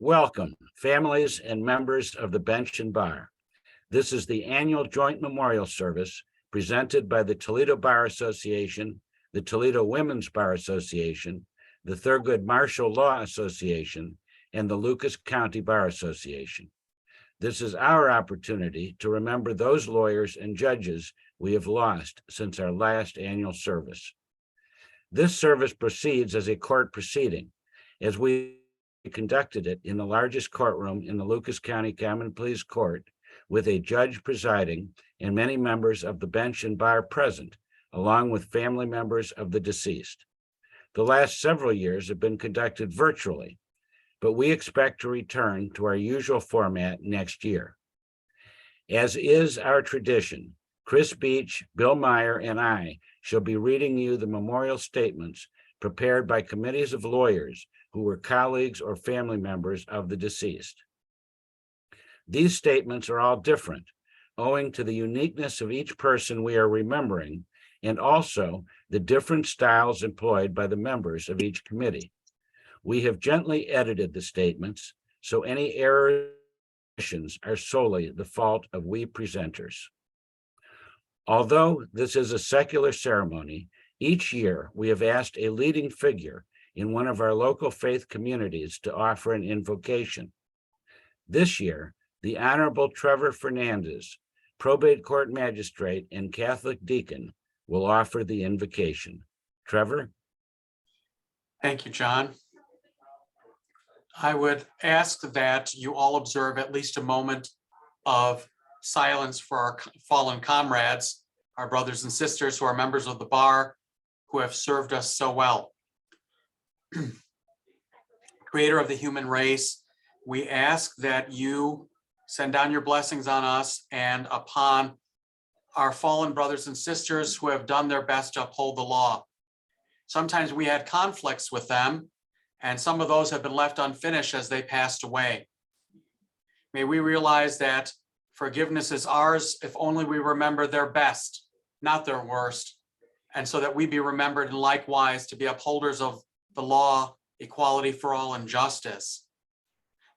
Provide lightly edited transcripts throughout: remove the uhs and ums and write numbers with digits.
Welcome, families and members of the bench and bar. This is the annual joint memorial service presented by the Toledo Bar Association, the Toledo Women's Bar Association, the Thurgood Marshall Law Association, and the Lucas County Bar Association. This is our opportunity to remember those lawyers and judges we have lost since our last annual service. This service proceeds as a court proceeding, as we conducted it in the largest courtroom in the Lucas County Common Pleas Court, with a judge presiding and many members of the bench and bar present, along with family members of the deceased. The last several years have been conducted virtually, but we expect to return to our usual format next year. As is our tradition, Chris Beach, Bill Meyer, and I shall be reading you the memorial statements prepared by committees of lawyers who were colleagues or family members of the deceased. These statements are all different, owing to the uniqueness of each person we are remembering, and also the different styles employed by the members of each committee. We have gently edited the statements, so any errors are solely the fault of we presenters. Although this is a secular ceremony, each year we have asked a leading figure in one of our local faith communities to offer an invocation. This year, the Honorable Trevor Fernandes, probate court magistrate and Catholic deacon, will offer the invocation. Trevor? Thank you, John. I would ask that you all observe at least a moment of silence for our fallen comrades, our brothers and sisters who are members of the bar, who have served us so well. Creator of the human race, we ask that you send down your blessings on us and upon our fallen brothers and sisters who have done their best to uphold the law. Sometimes we had conflicts with them, and some of those have been left unfinished as they passed away. May we realize that forgiveness is ours if only we remember their best, not their worst, and so that we be remembered and likewise to be upholders of the law, equality for all, and justice.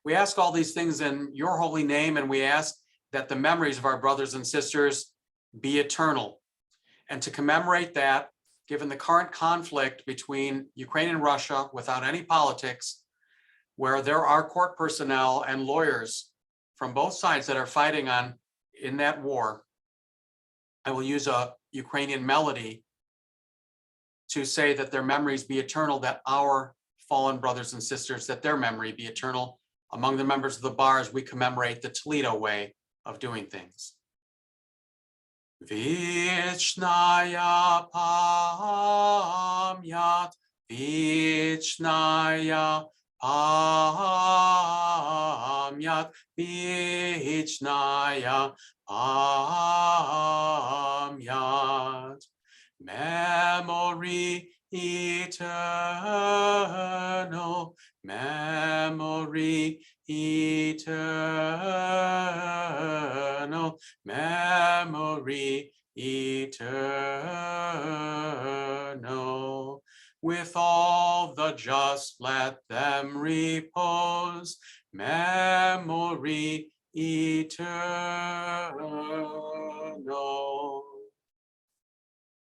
We ask all these things in your holy name, and we ask that the memories of our brothers and sisters be eternal. And to commemorate that, given the current conflict between Ukraine and Russia without any politics, where there are court personnel and lawyers from both sides that are fighting in that war, I will use a Ukrainian melody to say that their memories be eternal, that our fallen brothers and sisters, that their memory be eternal among the members of the bar as we commemorate the Toledo way of doing things. Vichnaya pamyat, vichnaya pamyat, vichnaya pamyat. Memory eternal, memory eternal, memory eternal. With all the just let them repose, memory eternal.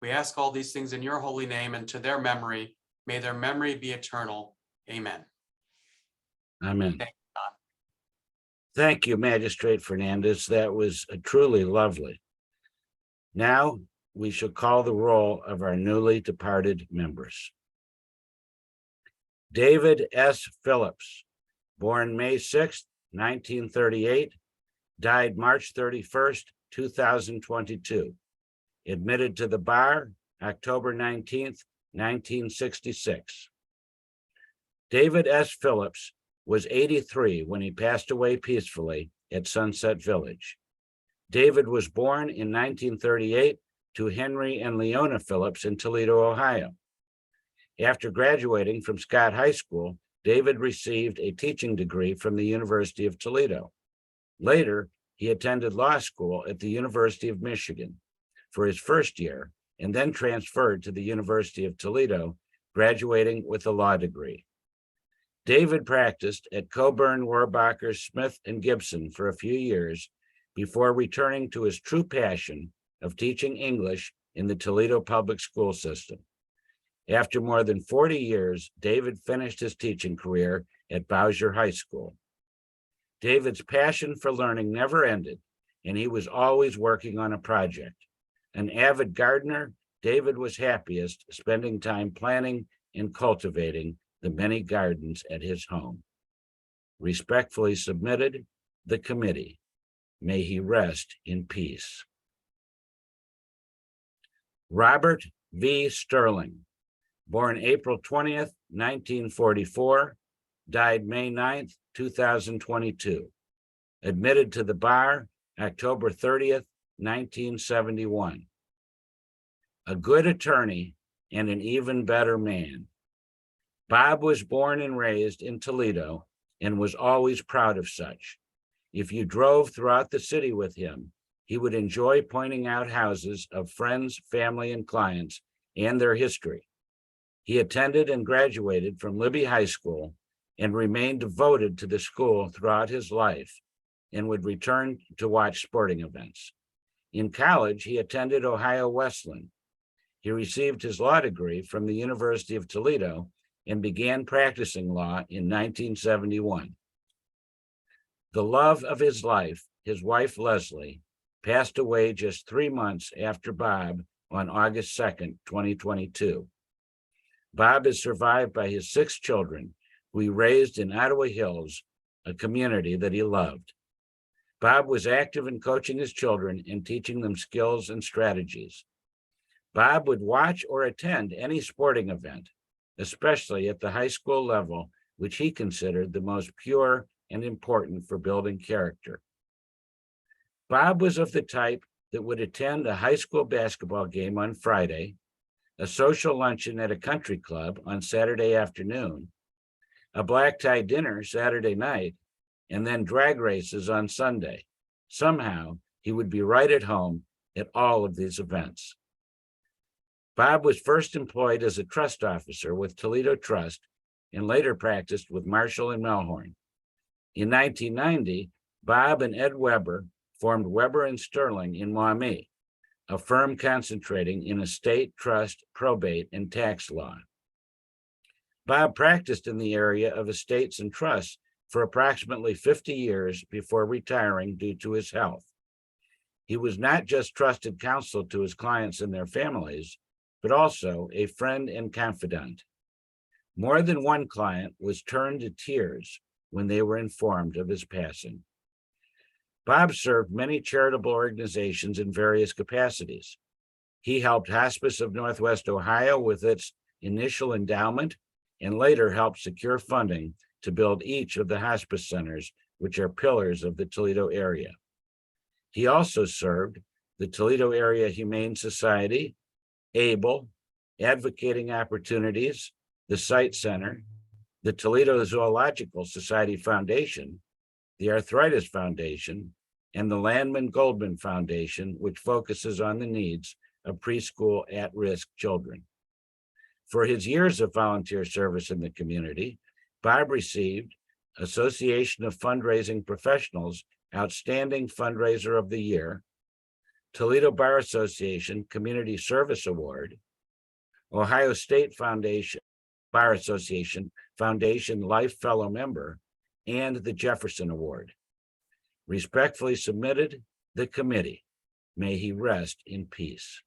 We ask all these things in your holy name, and to their memory, may their memory be eternal. Amen. Amen. Thank you, Magistrate Fernandes. That was truly lovely. Now we shall call the roll of our newly departed members. David S. Phillips, born May 6, 1938, died March 31st, 2022. Admitted to the bar October 19th, 1966. David S. Phillips was 83 when he passed away peacefully at Sunset Village. David was born in 1938 to Henry and Leona Phillips in Toledo, Ohio. After graduating from Scott High School, David received a teaching degree from the University of Toledo. Later, he attended law school at the University of Michigan for his first year, and then transferred to the University of Toledo, graduating with a law degree. David practiced at Coburn, Warbacher, Smith, and Gibson for a few years before returning to his true passion of teaching English in the Toledo public school system. After more than 40 years, David finished his teaching career at Bowser High School. David's passion for learning never ended, and he was always working on a project. An avid gardener, David was happiest spending time planting and cultivating the many gardens at his home. Respectfully submitted, the committee. May he rest in peace. Robert V. Sterling, born April 20th, 1944, died May 9th, 2022. Admitted to the bar October 30th, 1971. A good attorney and an even better man. Bob was born and raised in Toledo and was always proud of such. If you drove throughout the city with him, he would enjoy pointing out houses of friends, family, and clients and their history. He attended and graduated from Libby High School and remained devoted to the school throughout his life and would return to watch sporting events. In college, he attended Ohio Wesleyan. He received his law degree from the University of Toledo and began practicing law in 1971. The love of his life, his wife Leslie, passed away just 3 months after Bob on August 2nd, 2022. Bob is survived by his 6 children, who he raised in Ottawa Hills, a community that he loved. Bob was active in coaching his children and teaching them skills and strategies. Bob would watch or attend any sporting event, especially at the high school level, which he considered the most pure and important for building character. Bob was of the type that would attend a high school basketball game on Friday, a social luncheon at a country club on Saturday afternoon, a black tie dinner Saturday night, and then drag races on Sunday. Somehow, he would be right at home at all of these events. Bob was first employed as a trust officer with Toledo Trust and later practiced with Marshall and Melhorn. In 1990, Bob and Ed Weber formed Weber and Sterling in Maumee, a firm concentrating in estate, trust, probate, and tax law. Bob practiced in the area of estates and trusts for approximately 50 years before retiring due to his health. He was not just trusted counsel to his clients and their families, but also a friend and confidant. More than one client was turned to tears when they were informed of his passing. Bob served many charitable organizations in various capacities. He helped Hospice of Northwest Ohio with its initial endowment and later helped secure funding to build each of the hospice centers, which are pillars of the Toledo area. He also served the Toledo Area Humane Society, ABLE, Advocating Opportunities, the Site Center, the Toledo Zoological Society Foundation, the Arthritis Foundation, and the Landman Goldman Foundation, which focuses on the needs of preschool at-risk children. For his years of volunteer service in the community, Bob received Association of Fundraising Professionals Outstanding Fundraiser of the Year, Toledo Bar Association Community Service Award, Ohio State Foundation Bar Association Foundation Life Fellow Member, and the Jefferson Award. Respectfully submitted, the committee. May he rest in peace.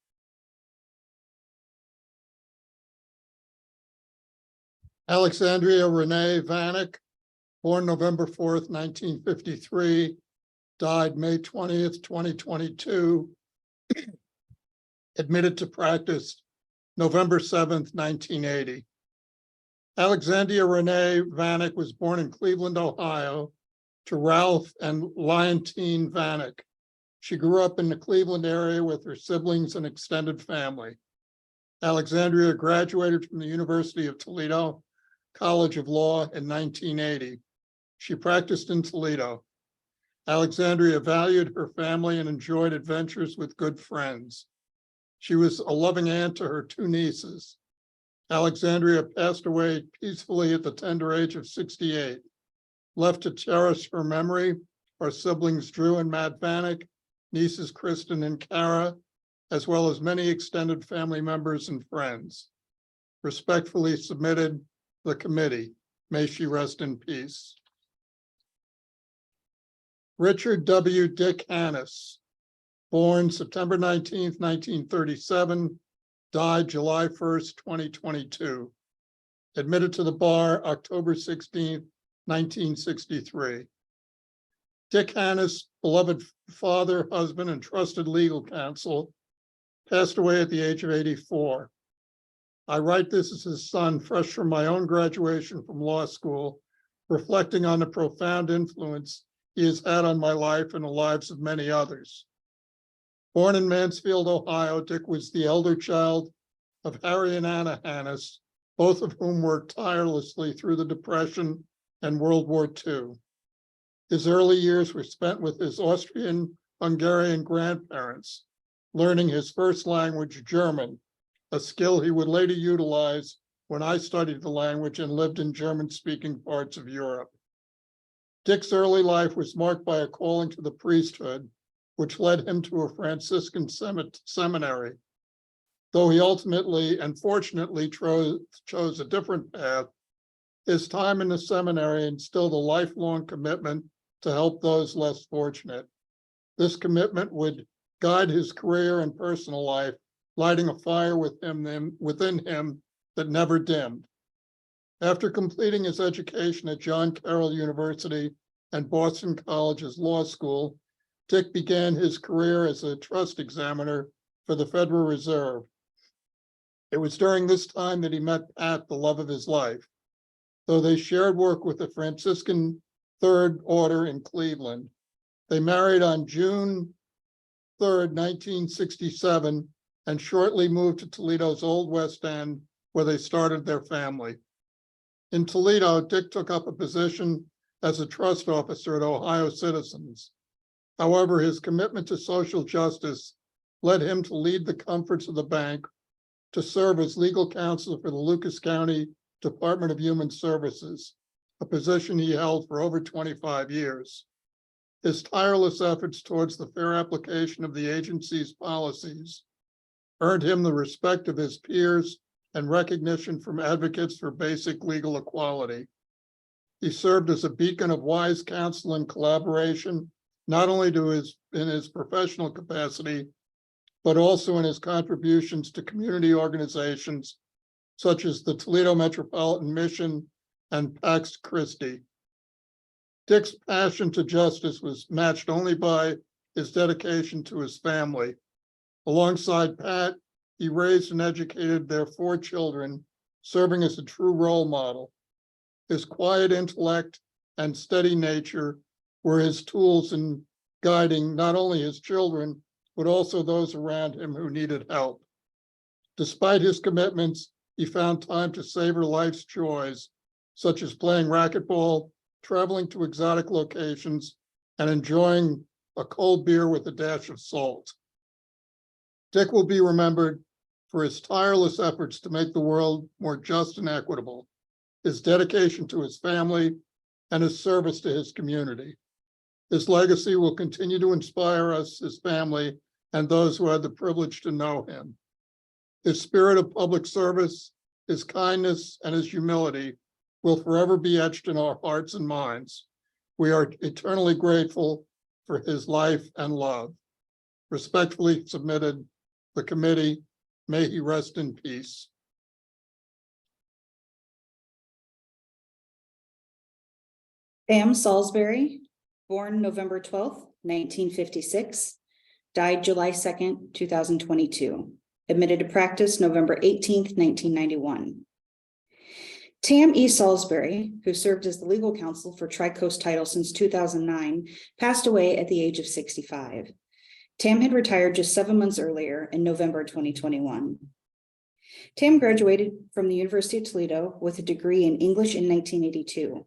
Alexandria Renee Vaneck, born November 4th, 1953, died May 20th, 2022, admitted to practice November 7th, 1980. Alexandria Renee Vaneck was born in Cleveland, Ohio, to Ralph and Leontine Vaneck. She grew up in the Cleveland area with her siblings and extended family. Alexandria graduated from the University of Toledo College of Law in 1980. She practiced in Toledo. Alexandria valued her family and enjoyed adventures with good friends. She was a loving aunt to her 2 nieces. Alexandria passed away peacefully at the tender age of 68. Left to cherish her memory are siblings Drew and Matt Vaneck, nieces Kristen and Kara, as well as many extended family members and friends. Respectfully submitted, the committee. May she rest in peace. Richard W. Dick Hanusz, born September 19th, 1937, died July 1st, 2022. Admitted to the bar October 16th, 1963. Dick Hanusz, beloved father, husband, and trusted legal counsel, passed away at the age of 84. I write this as his son, fresh from my own graduation from law school, reflecting on the profound influence he has had on my life and the lives of many others. Born in Mansfield, Ohio, Dick was the elder child of Harry and Anna Hanusz, both of whom worked tirelessly through the Depression and World War II. His early years were spent with his Austrian-Hungarian grandparents, learning his first language, German, a skill he would later utilize when I studied the language and lived in German-speaking parts of Europe. Dick's early life was marked by a calling to the priesthood, which led him to a Franciscan seminary. Though he ultimately and fortunately chose a different path, his time in the seminary instilled a lifelong commitment to help those less fortunate. This commitment would guide his career and personal life, lighting a fire within him that never dimmed. After completing his education at John Carroll University and Boston College's law school, Dick began his career as a trust examiner for the Federal Reserve. It was during this time that he met Pat, the love of his life. Though they shared work with the Franciscan Third Order in Cleveland, they married on June 3rd, 1967, and shortly moved to Toledo's Old West End, where they started their family. In Toledo, Dick took up a position as a trust officer at Ohio Citizens. However, his commitment to social justice led him to leave the comforts of the bank to serve as legal counsel for the Lucas County Department of Human Services, a position he held for over 25 years. His tireless efforts towards the fair application of the agency's policies earned him the respect of his peers and recognition from advocates for basic legal equality. He served as a beacon of wise counsel and collaboration, not only in his professional capacity, but also in his contributions to community organizations such as the Toledo Metropolitan Mission and Pax Christi. Dick's passion to justice was matched only by his dedication to his family. Alongside Pat, he raised and educated their 4 children, serving as a true role model. His quiet intellect and steady nature were his tools in guiding not only his children, but also those around him who needed help. Despite his commitments, he found time to savor life's joys, such as playing racquetball, traveling to exotic locations, and enjoying a cold beer with a dash of salt. Dick will be remembered for his tireless efforts to make the world more just and equitable, his dedication to his family, and his service to his community. His legacy will continue to inspire us, his family, and those who had the privilege to know him. His spirit of public service, his kindness, and his humility will forever be etched in our hearts and minds. We are eternally grateful for his life and love. Respectfully submitted, the committee. May he rest in peace. Salsberry, born November 12th, 1956, died July 2nd, 2022. Admitted to practice November 18th, 1991. Tam E. Salsberry, who served as the legal counsel for Tri-Coast Title since 2009, passed away at the age of 65. Tam had retired just 7 months earlier in November 2021. Tam graduated from the University of Toledo with a degree in English in 1982.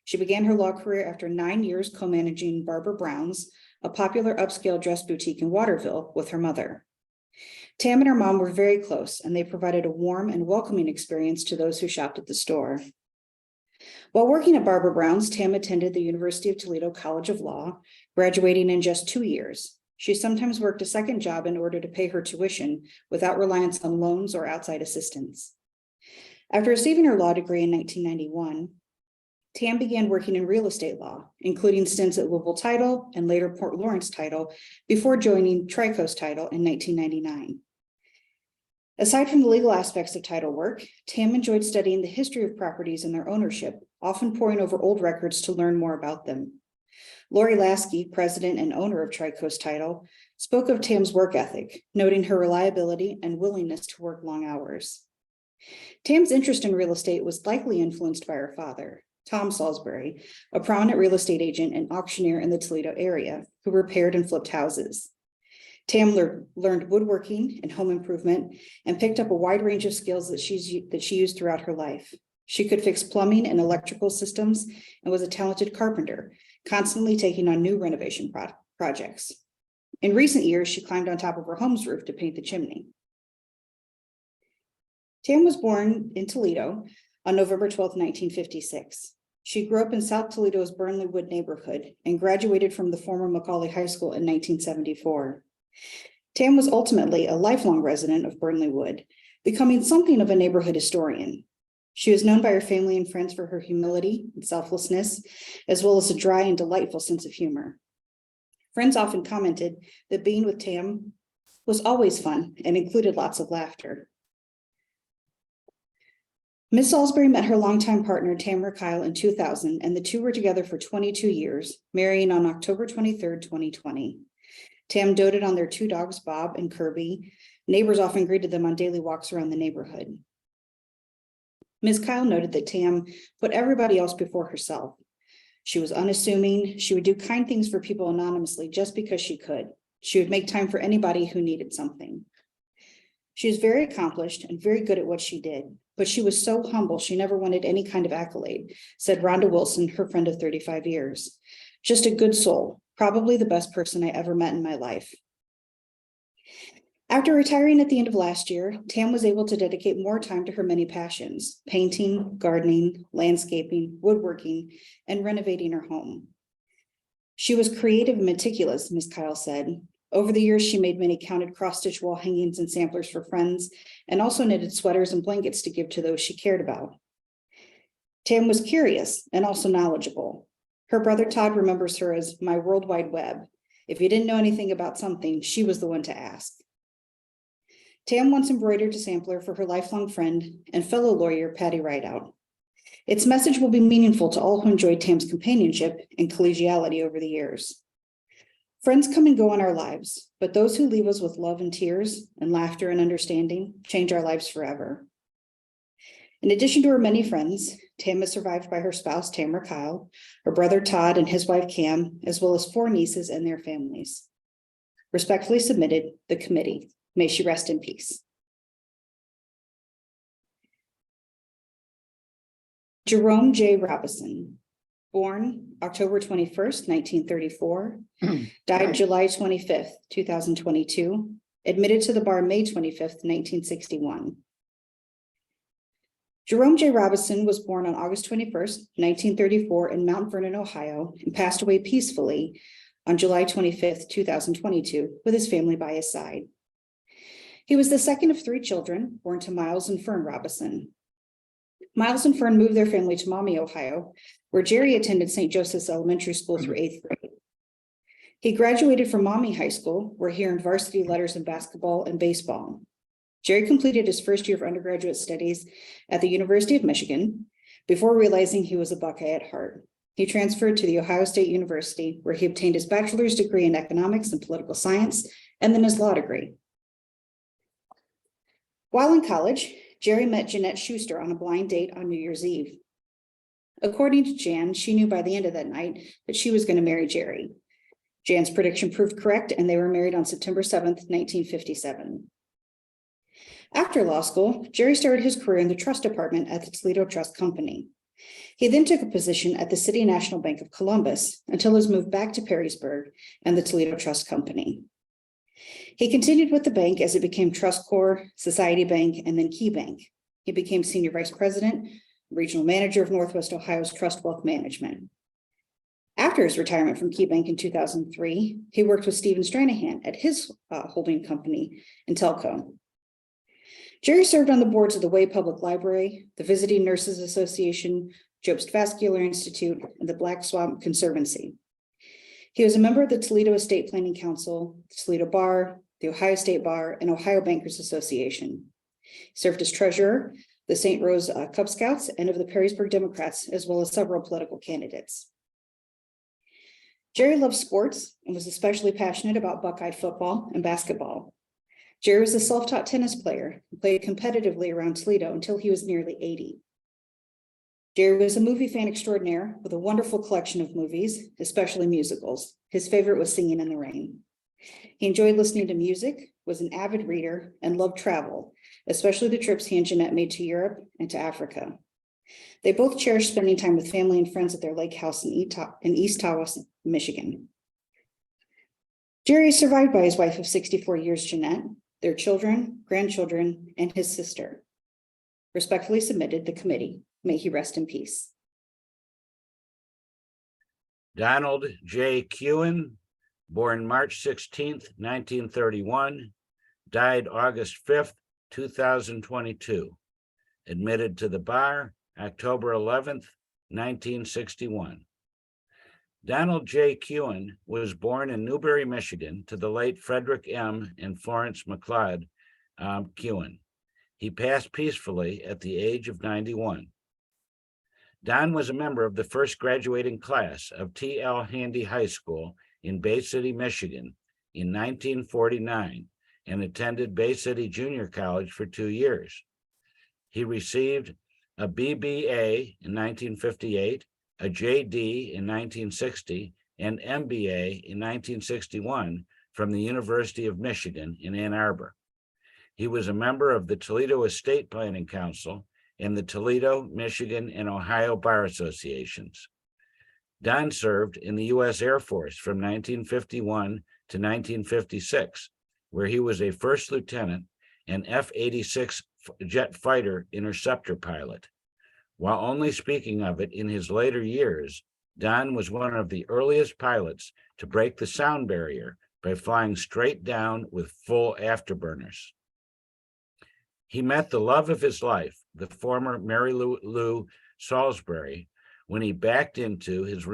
She began her law career after 9 years co-managing Barbara Brown's, a popular upscale dress boutique in Waterville, with her mother. Tam and her mom were very close, and they provided a warm and welcoming experience to those who shopped at the store. While working at Barbara Brown's, Tam attended the University of Toledo College of Law, graduating in just 2 years. She sometimes worked a second job in order to pay her tuition without reliance on loans or outside assistance. After receiving her law degree in 1991, Tam began working in real estate law, including stints at Louisville Title and later Port Lawrence Title, before joining Tri-Coast Title in 1999. Aside from the legal aspects of title work, Tam enjoyed studying the history of properties and their ownership, often poring over old records to learn more about them. Lori Lasky, president and owner of Tri-Coast Title, spoke of Tam's work ethic, noting her reliability and willingness to work long hours. Tam's interest in real estate was likely influenced by her father, Tom Salsberry, a prominent real estate agent and auctioneer in the Toledo area, who repaired and flipped houses. Tam learned woodworking and home improvement and picked up a wide range of skills that she used throughout her life. She could fix plumbing and electrical systems and was a talented carpenter, constantly taking on new renovation projects. In recent years, she climbed on top of her home's roof to paint the chimney. Tam was born in Toledo on November 12, 1956. She grew up in South Toledo's Burnley Wood neighborhood and graduated from the former Macaulay High School in 1974. Tam was ultimately a lifelong resident of Burnley Wood, becoming something of a neighborhood historian. She was known by her family and friends for her humility and selflessness, as well as a dry and delightful sense of humor. Friends often commented that being with Tam was always fun and included lots of laughter. Ms. Salsberry met her longtime partner, Tamara Kyle, in 2000, and the two were together for 22 years, marrying on October 23, 2020. Tam doted on their 2 dogs, Bob and Kirby. Neighbors often greeted them on daily walks around the neighborhood. Ms. Kyle noted that Tam put everybody else before herself. She was unassuming. She would do kind things for people anonymously just because she could. She would make time for anybody who needed something. She was very accomplished and very good at what she did, but she was so humble she never wanted any kind of accolade, said Rhonda Wilson, her friend of 35 years. Just a good soul, probably the best person I ever met in my life. After retiring at the end of last year, Tam was able to dedicate more time to her many passions: painting, gardening, landscaping, woodworking, and renovating her home. She was creative and meticulous, Ms. Kyle said. Over the years, she made many counted cross-stitch wall hangings and samplers for friends, and also knitted sweaters and blankets to give to those she cared about. Tam was curious and also knowledgeable. Her brother Todd remembers her as my World Wide Web. If you didn't know anything about something, she was the one to ask. Tam once embroidered a sampler for her lifelong friend and fellow lawyer, Patty Rideout. Its message will be meaningful to all who enjoyed Tam's companionship and collegiality over the years. Friends come and go in our lives, but those who leave us with love and tears and laughter and understanding change our lives forever. In addition to her many friends, Tam is survived by her spouse, Tamara Kyle, her brother Todd and his wife Cam, as well as 4 nieces and their families. Respectfully submitted, the committee. May she rest in peace. Jerome J. Robison, born October 21st, 1934, died July 25th, 2022, admitted to the bar May 25th, 1961. Jerome J. Robison was born on August 21st, 1934 in Mount Vernon, Ohio, and passed away peacefully on July 25th, 2022, with his family by his side. He was the second of 3 children born to Miles and Fern Robison. Miles and Fern moved their family to Maumee, Ohio, where Jerry attended St. Joseph's Elementary School through 8th grade. He graduated from Maumee High School, where he earned varsity letters in basketball and baseball. Jerry completed his first year of undergraduate studies at the University of Michigan before realizing he was a Buckeye at heart. He transferred to the Ohio State University, where he obtained his bachelor's degree in economics and political science, and then his law degree. While in college, Jerry met Jeanette Schuster on a blind date on New Year's Eve. According to Jan, she knew by the end of that night that she was going to marry Jerry. Jan's prediction proved correct, and they were married on September 7th, 1957. After law school, Jerry started his career in the trust department at the Toledo Trust Company. He then took a position at the City National Bank of Columbus until his move back to Perrysburg and the Toledo Trust Company. He continued with the bank as it became Trust Corps, Society Bank, and then Key Bank. He became Senior Vice President, Regional Manager of Northwest Ohio's Trust Wealth Management. After his retirement from Key Bank in 2003, he worked with Stephen Stranahan at his holding company, Intelco. Jerry served on the boards of the Way Public Library, the Visiting Nurses Association, Jobst Vascular Institute, and the Black Swamp Conservancy. He was a member of the Toledo Estate Planning Council, the Toledo Bar, the Ohio State Bar, and Ohio Bankers Association. He served as treasurer, the St. Rose Cub Scouts, and of the Perrysburg Democrats, as well as several political candidates. Jerry loved sports and was especially passionate about Buckeye football and basketball. Jerry was a self-taught tennis player who played competitively around Toledo until he was nearly 80. Jerry was a movie fan extraordinaire with a wonderful collection of movies, especially musicals. His favorite was Singing in the Rain. He enjoyed listening to music, was an avid reader, and loved travel, especially the trips he and Jeanette made to Europe and to Africa. They both cherished spending time with family and friends at their lake house in East Tawas, Michigan. Jerry is survived by his wife of 64 years, Jeanette, their children, grandchildren, and his sister. Respectfully submitted, the committee. May he rest in peace. Donald J. Keune, born March 16th, 1931, died August 5th, 2022. Admitted to the bar October 11th, 1961. Donald J. Keune was born in Newberry, Michigan, to the late Frederick M. and Florence McLeod Keune. He passed peacefully at the age of 91. Don was a member of the first graduating class of T.L. Handy High School in Bay City, Michigan in 1949 and attended Bay City Junior College for 2 years. He received a BBA in 1958, a JD in 1960, and MBA in 1961 from the University of Michigan in Ann Arbor. He was a member of the Toledo Estate Planning Council and the Toledo, Michigan, and Ohio Bar Associations. Don served in the U.S. Air Force from 1951 to 1956, where he was a first lieutenant and F-86 jet fighter interceptor pilot. While only speaking of it in his later years, Don was one of the earliest pilots to break the sound barrier by flying straight down with full afterburners. He met the love of his life, the former Mary Lou Salsberry, when she backed into his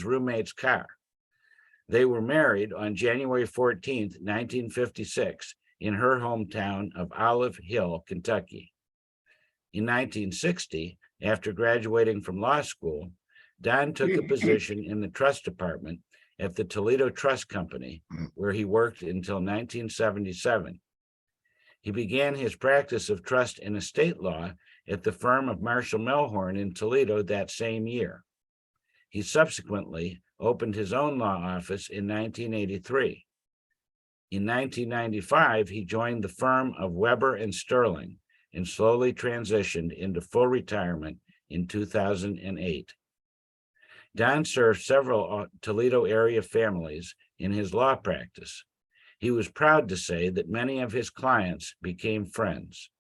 roommate's car. They were married on January 14th, 1956, in her hometown of Olive Hill, Kentucky. In 1960, after graduating from law school, Don took a position in the trust department at the Toledo Trust Company, where he worked until 1977. He began his practice of trust and estate law at the firm of Marshall Melhorn in Toledo that same year. He subsequently opened his own law office in 1983. In 1995, he joined the firm of Weber and Sterling and slowly transitioned into full retirement in 2008. Don served several Toledo area families in his law practice. He was proud to say that many of his clients became friends.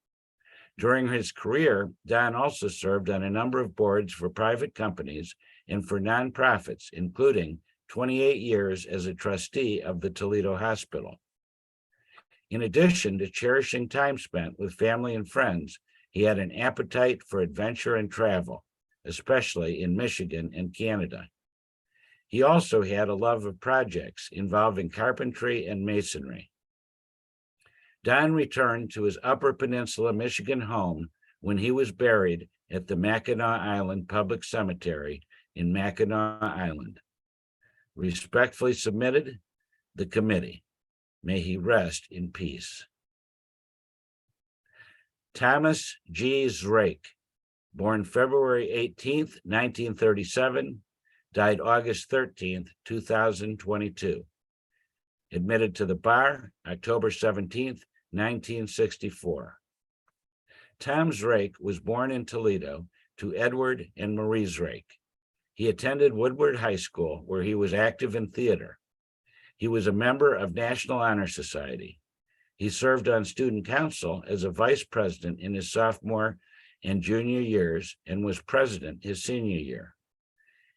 During his career, Don also served on a number of boards for private companies and for nonprofits, including 28 years as a trustee of the Toledo Hospital. In addition to cherishing time spent with family and friends, he had an appetite for adventure and travel, especially in Michigan and Canada. He also had a love of projects involving carpentry and masonry. Don returned to his Upper Peninsula, Michigan home when he was buried at the Mackinac Island Public Cemetery in Mackinac Island. Respectfully submitted, the committee. May he rest in peace. Thomas G. Zraik, born February 18th, 1937, died August 13th, 2022. Admitted to the bar October 17th, 1964. Tom Zraik was born in Toledo to Edward and Marie Zraik. He attended Woodward High School, where he was active in theater. He was a member of National Honor Society. He served on student council as a vice president in his sophomore and junior years and was president his senior year.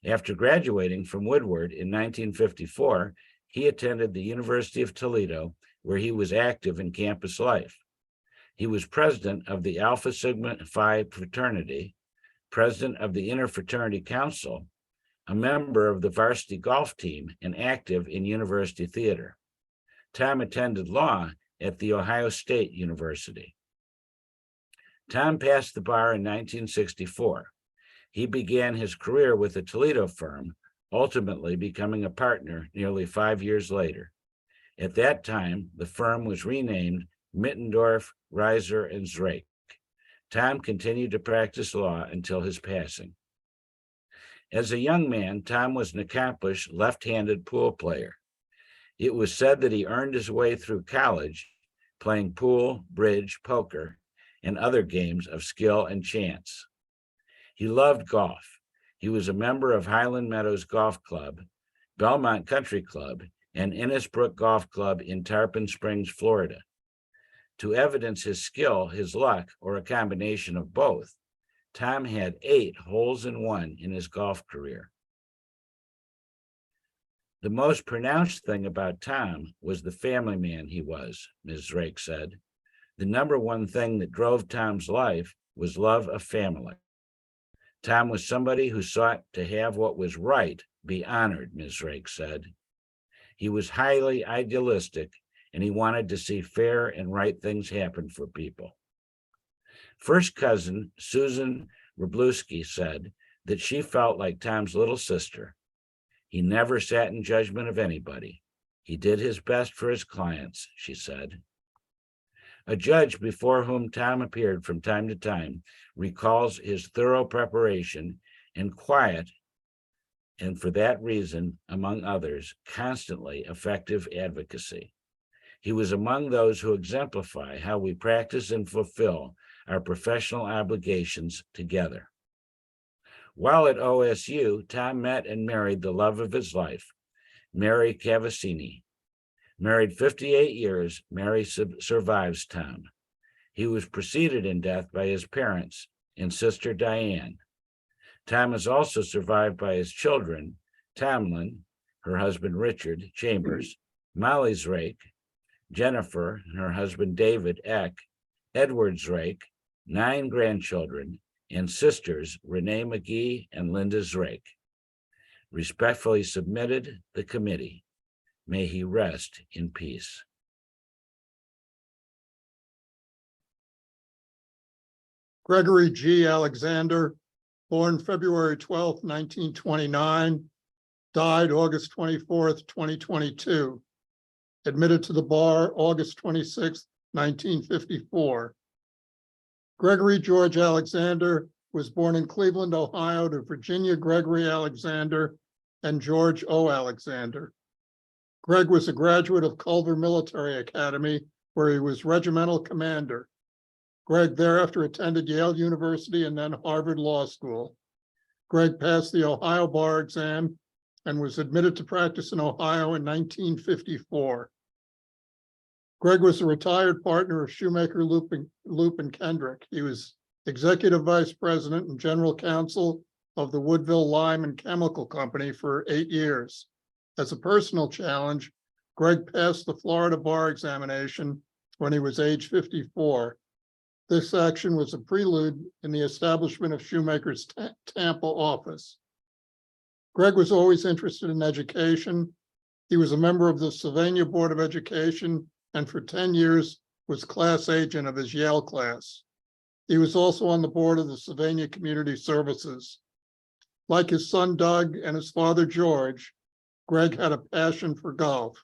After graduating from Woodward in 1954, he attended the University of Toledo, where he was active in campus life. He was president of the Alpha Sigma Phi fraternity, president of the Interfraternity Council, a member of the varsity golf team, and active in university theater. Tam attended law at the Ohio State University. Tam passed the bar in 1964. He began his career with a Toledo firm, ultimately becoming a partner nearly 5 years later. At that time, the firm was renamed Mittendorf, Reiser, and Zraik. Tam continued to practice law until his passing. As a young man, Tam was an accomplished left-handed pool player. It was said that he earned his way through college playing pool, bridge, poker, and other games of skill and chance. He loved golf. He was a member of Highland Meadows Golf Club, Belmont Country Club, and Innisbrook Golf Club in Tarpon Springs, Florida. To evidence his skill, his luck, or a combination of both, Tam had 8 holes in one in his golf career. The most pronounced thing about Tam was the family man he was, Ms. Zraik said. The number one thing that drove Tam's life was love of family. Tam was somebody who sought to have what was right be honored, Ms. Zraik said. He was highly idealistic, and he wanted to see fair and right things happen for people. First cousin Susan Rywalski said that she felt like Tam's little sister. He never sat in judgment of anybody. He did his best for his clients, she said. A judge before whom Tam appeared from time to time recalls his thorough preparation and quiet, and for that reason, among others, constantly effective advocacy. He was among those who exemplify how we practice and fulfill our professional obligations together. While at OSU, Tam met and married the love of his life, Mary Cavassini. Married 58 years, Mary survives Tam. He was preceded in death by his parents and sister Diane. Tam is also survived by his children, Tamlin, her husband Richard Chambers, Molly Zraik, Jennifer, and her husband David Eck, Edward Zraik, 9 grandchildren, and sisters Renee McGee and Linda Zraik. Respectfully submitted, the committee. May he rest in peace. Gregory G. Alexander, born February 12th, 1929, died August 24th, 2022. Admitted to the bar August 26th, 1954. Gregory George Alexander was born in Cleveland, Ohio, to Virginia Gregory Alexander and George O. Alexander. Greg was a graduate of Culver Military Academy, where he was regimental commander. Greg thereafter attended Yale University and then Harvard Law School. Greg passed the Ohio bar exam and was admitted to practice in Ohio in 1954. Greg was a retired partner of Shoemaker, Loop and Kendrick. He was executive vice president and general counsel of the Woodville Lime and Chemical Company for 8 years. As a personal challenge, Greg passed the Florida bar examination when he was age 54. This action was a prelude in the establishment of Shoemaker's Tampa office. Greg was always interested in education. He was a member of the Sylvania Board of Education and for 10 years was class agent of his Yale class. He was also on the board of the Sylvania Community Services. Like his son Doug and his father George, Greg had a passion for golf.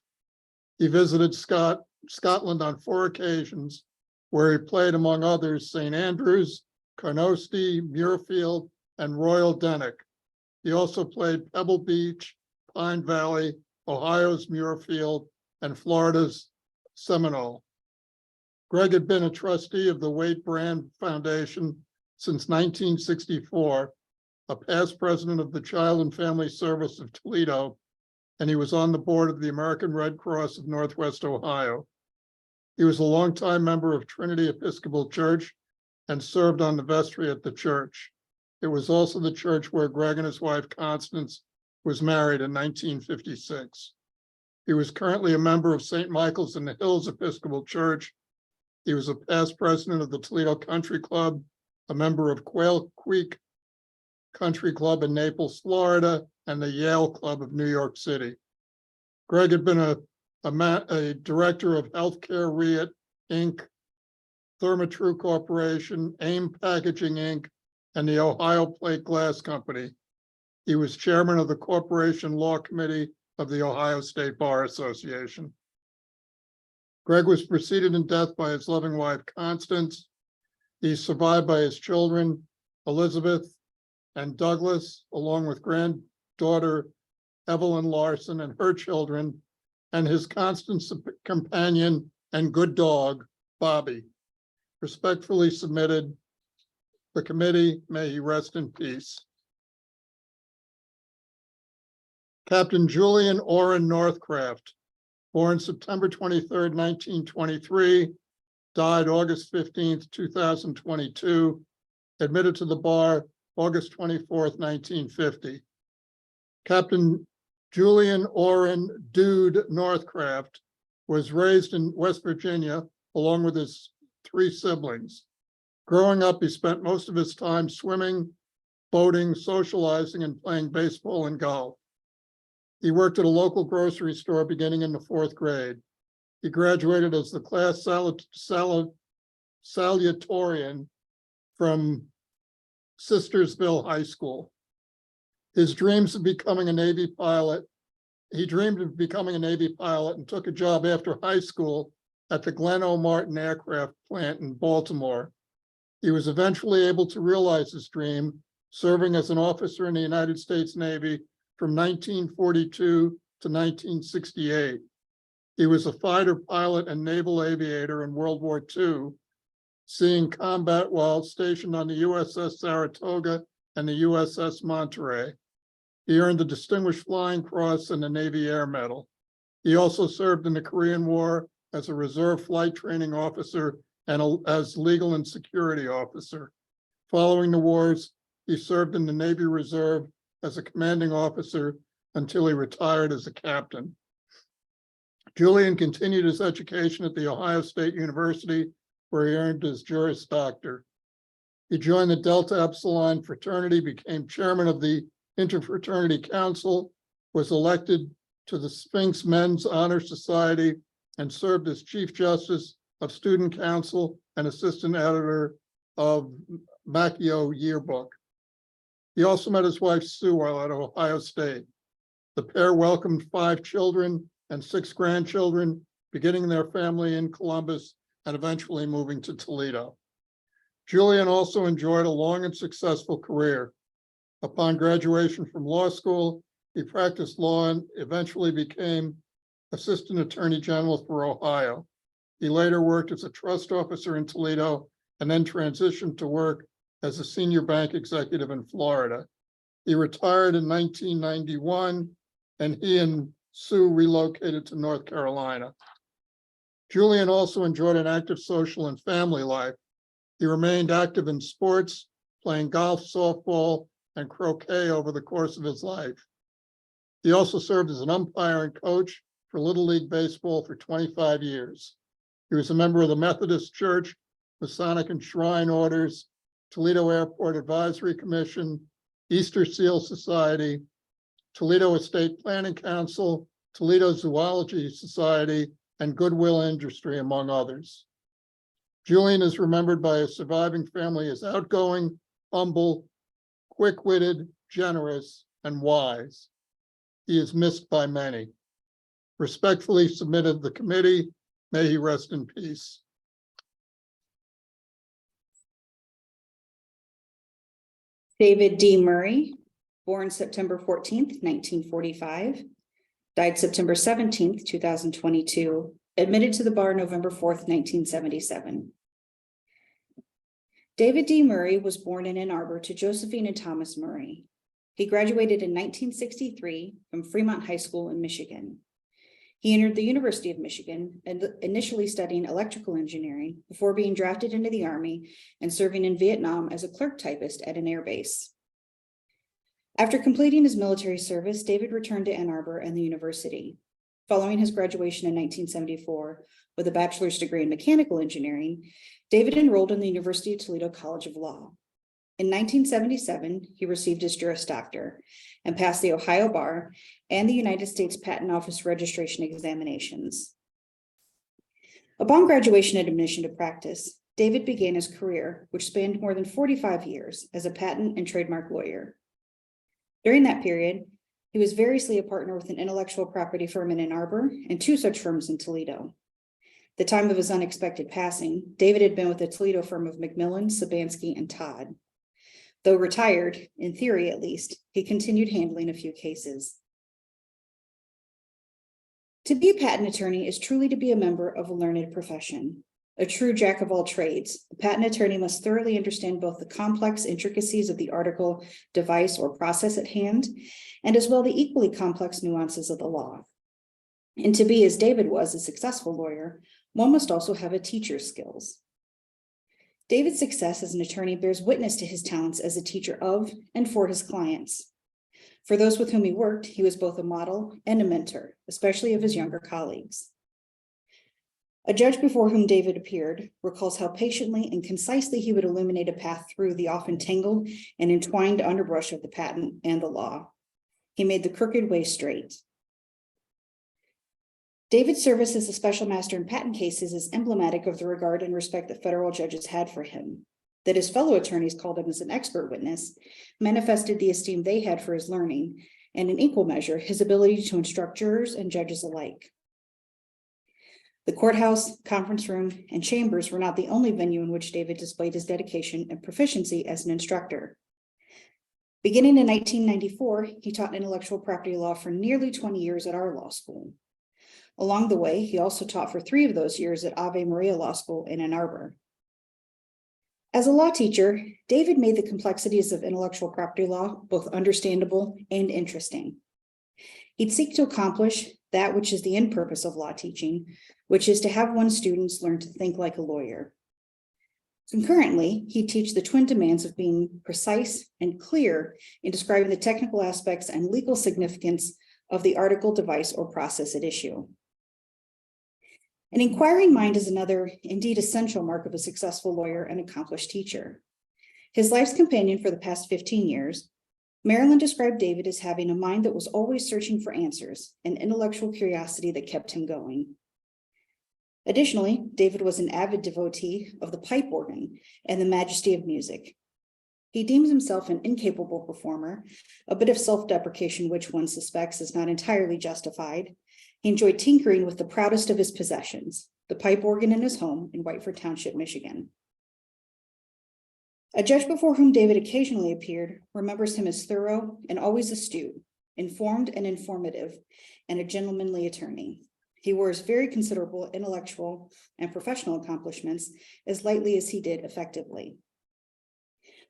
He visited Scotland on 4 occasions, where he played, among others, St. Andrews, Carnoustie, Muirfield, and Royal Dennick. He also played Pebble Beach, Pine Valley, Ohio's Muirfield, and Florida's Seminole. Greg had been a trustee of the Waite Brand Foundation since 1964, a past president of the Child and Family Service of Toledo, and he was on the board of the American Red Cross of Northwest Ohio. He was a longtime member of Trinity Episcopal Church and served on the vestry at the church. It was also the church where Greg and his wife Constance was married in 1956. He was currently a member of St. Michael's in the Hills Episcopal Church. He was a past president of the Toledo Country Club, a member of Quail Creek Country Club in Naples, Florida, and the Yale Club of New York City. Greg had been a director of Healthcare REIT, Inc., Thermatru Corporation, AIM Packaging, Inc., and the Ohio Plate Glass Company. He was chairman of the Corporation Law Committee of the Ohio State Bar Association. Greg was preceded in death by his loving wife, Constance. He's survived by his children, Elizabeth and Douglas, along with granddaughter Evelyn Larson and her children, and his constant companion and good dog, Bobby. Respectfully submitted, the committee, may he rest in peace. Captain Julian Oran Northcraft, born September 23rd, 1923, died August 15th, 2022, admitted to the bar August 24th, 1950. Captain Julian Oran Dude Northcraft was raised in West Virginia along with his 3 siblings. Growing up, he spent most of his time swimming, boating, socializing, and playing baseball and golf. He worked at a local grocery store beginning in the 4th grade. He graduated as the class salutatorian from Sistersville High School. His dreams of becoming a Navy pilot, he dreamed of becoming a Navy pilot and took a job after high school at the Glen O. Martin aircraft plant in Baltimore. He was eventually able to realize his dream, serving as an officer in the United States Navy from 1942 to 1968. He was a fighter pilot and naval aviator in World War II, seeing combat while stationed on the USS Saratoga and the USS Monterey. He earned the Distinguished Flying Cross and the Navy Air Medal. He also served in the Korean War as a reserve flight training officer and as legal and security officer. Following the wars, he served in the Navy Reserve as a commanding officer until he retired as a captain. Julian continued his education at the Ohio State University, where he earned his Juris Doctor. He joined the Delta Epsilon fraternity, became chairman of the Interfraternity Council, was elected to the Sphinx Men's Honor Society, and served as Chief Justice of Student Council and assistant editor of Macchio Yearbook. He also met his wife Sue while at Ohio State. The pair welcomed 5 children and 6 grandchildren, beginning their family in Columbus and eventually moving to Toledo. Julian also enjoyed a long and successful career. Upon graduation from law school, he practiced law and eventually became Assistant Attorney General for Ohio. He later worked as a trust officer in Toledo and then transitioned to work as a senior bank executive in Florida. He retired in 1991, and he and Sue relocated to North Carolina. Julian also enjoyed an active social and family life. He remained active in sports, playing golf, softball, and croquet over the course of his life. He also served as an umpire and coach for Little League Baseball for 25 years. He was a member of the Methodist Church, Masonic and Shrine Orders, Toledo Airport Advisory Commission, Easter Seal Society, Toledo Estate Planning Council, Toledo Zoology Society, and Goodwill Industry, among others. Julian is remembered by his surviving family as outgoing, humble, quick-witted, generous, and wise. He is missed by many. Respectfully submitted, the committee, may he rest in peace. David D. Murray, born September 14th, 1945, died September 17th, 2022, admitted to the bar November 4th, 1977. David D. Murray was born in Ann Arbor to Josephine and Thomas Murray. He graduated in 1963 from Fremont High School in Michigan. He entered the University of Michigan and initially studying electrical engineering before being drafted into the Army and serving in Vietnam as a clerk typist at an air base. After completing his military service, David returned to Ann Arbor and the university. Following his graduation in 1974 with a bachelor's degree in mechanical engineering, David enrolled in the University of Toledo College of Law. In 1977, he received his Juris Doctor and passed the Ohio Bar and the United States Patent Office registration examinations. Upon graduation and admission to practice, David began his career, which spanned more than 45 years as a patent and trademark lawyer. During that period, he was variously a partner with an intellectual property firm in Ann Arbor and two such firms in Toledo. The time of his unexpected passing, David had been with the Toledo firm of McMillan, Sabansky, and Todd. Though retired, in theory at least, he continued handling a few cases. To be a patent attorney is truly to be a member of a learned profession. A true jack of all trades, a patent attorney must thoroughly understand both the complex intricacies of the article, device, or process at hand, and as well the equally complex nuances of the law. And to be, as David was, a successful lawyer, one must also have a teacher's skills. David's success as an attorney bears witness to his talents as a teacher of and for his clients. For those with whom he worked, he was both a model and a mentor, especially of his younger colleagues. A judge before whom David appeared recalls how patiently and concisely he would illuminate a path through the often tangled and entwined underbrush of the patent and the law. He made the crooked way straight. David's service as a special master in patent cases is emblematic of the regard and respect that federal judges had for him. That his fellow attorneys called him as an expert witness manifested the esteem they had for his learning, and in equal measure, his ability to instruct jurors and judges alike. The courthouse, conference room, and chambers were not the only venue in which David displayed his dedication and proficiency as an instructor. Beginning in 1994, he taught intellectual property law for nearly 20 years at our law school. Along the way, he also taught for 3 of those years at Ave Maria Law School in Ann Arbor. As a law teacher, David made the complexities of intellectual property law both understandable and interesting. He'd seek to accomplish that which is the end purpose of law teaching, which is to have one's students learn to think like a lawyer. Concurrently, he'd teach the twin demands of being precise and clear in describing the technical aspects and legal significance of the article, device, or process at issue. An inquiring mind is another, indeed essential mark of a successful lawyer and accomplished teacher. His life's companion for the past 15 years, Marilyn described David as having a mind that was always searching for answers, an intellectual curiosity that kept him going. Additionally, David was an avid devotee of the pipe organ and the majesty of music. He deems himself an incapable performer, a bit of self-deprecation which one suspects is not entirely justified. He enjoyed tinkering with the proudest of his possessions, the pipe organ in his home in Whiteford Township, Michigan. A judge before whom David occasionally appeared remembers him as thorough and always astute, informed and informative, and a gentlemanly attorney. He wore his very considerable intellectual and professional accomplishments as lightly as he did effectively.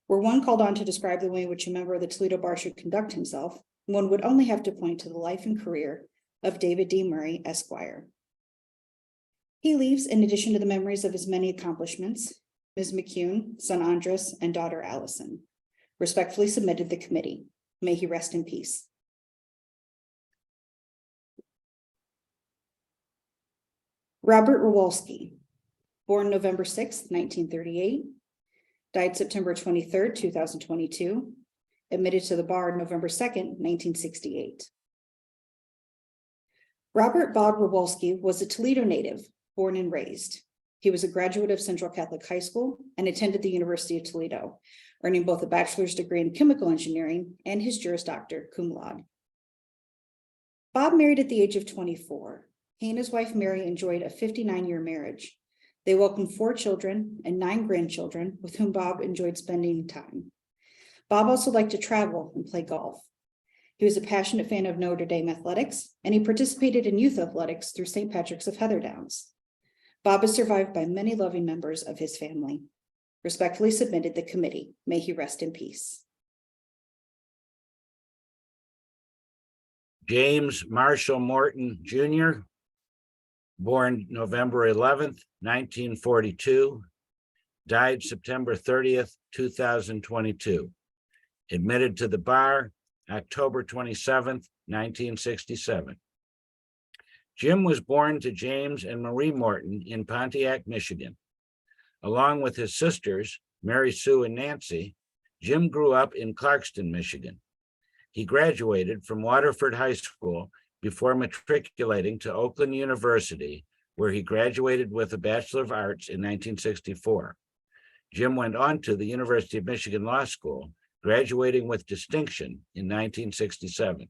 Were one called on to describe the way in which a member of the Toledo Bar should conduct himself, one would only have to point to the life and career of David D. Murray, Esquire. He leaves, in addition to the memories of his many accomplishments, Ms. McCune, son Andres, and daughter Allison. Respectfully submitted the committee. May he rest in peace. Robert Rywalski, born November 6, 1938, died September 23, 2022, admitted to the bar November 2, 1968. Robert Bob Rywalski was a Toledo native, born and raised. He was a graduate of Central Catholic High School and attended the University of Toledo, earning both a bachelor's degree in chemical engineering and his Juris Doctor, cum laude. Bob married at the age of 24. He and his wife Mary enjoyed a 59-year marriage. They welcomed 4 children and 9 grandchildren with whom Bob enjoyed spending time. Bob also liked to travel and play golf. He was a passionate fan of Notre Dame athletics, and he participated in youth athletics through St. Patrick's of Heatherdowns. Bob is survived by many loving members of his family. Respectfully submitted the committee. May he rest in peace. James Marshall Morton, Jr., born November 11th, 1942, died September 30th, 2022. Admitted to the bar October 27th, 1967. Jim was born to James and Marie Morton in Pontiac, Michigan. Along with his sisters, Mary Sue and Nancy, Jim grew up in Clarkston, Michigan. He graduated from Waterford High School before matriculating to Oakland University, where he graduated with a Bachelor of Arts in 1964. Jim went on to the University of Michigan Law School, graduating with distinction in 1967.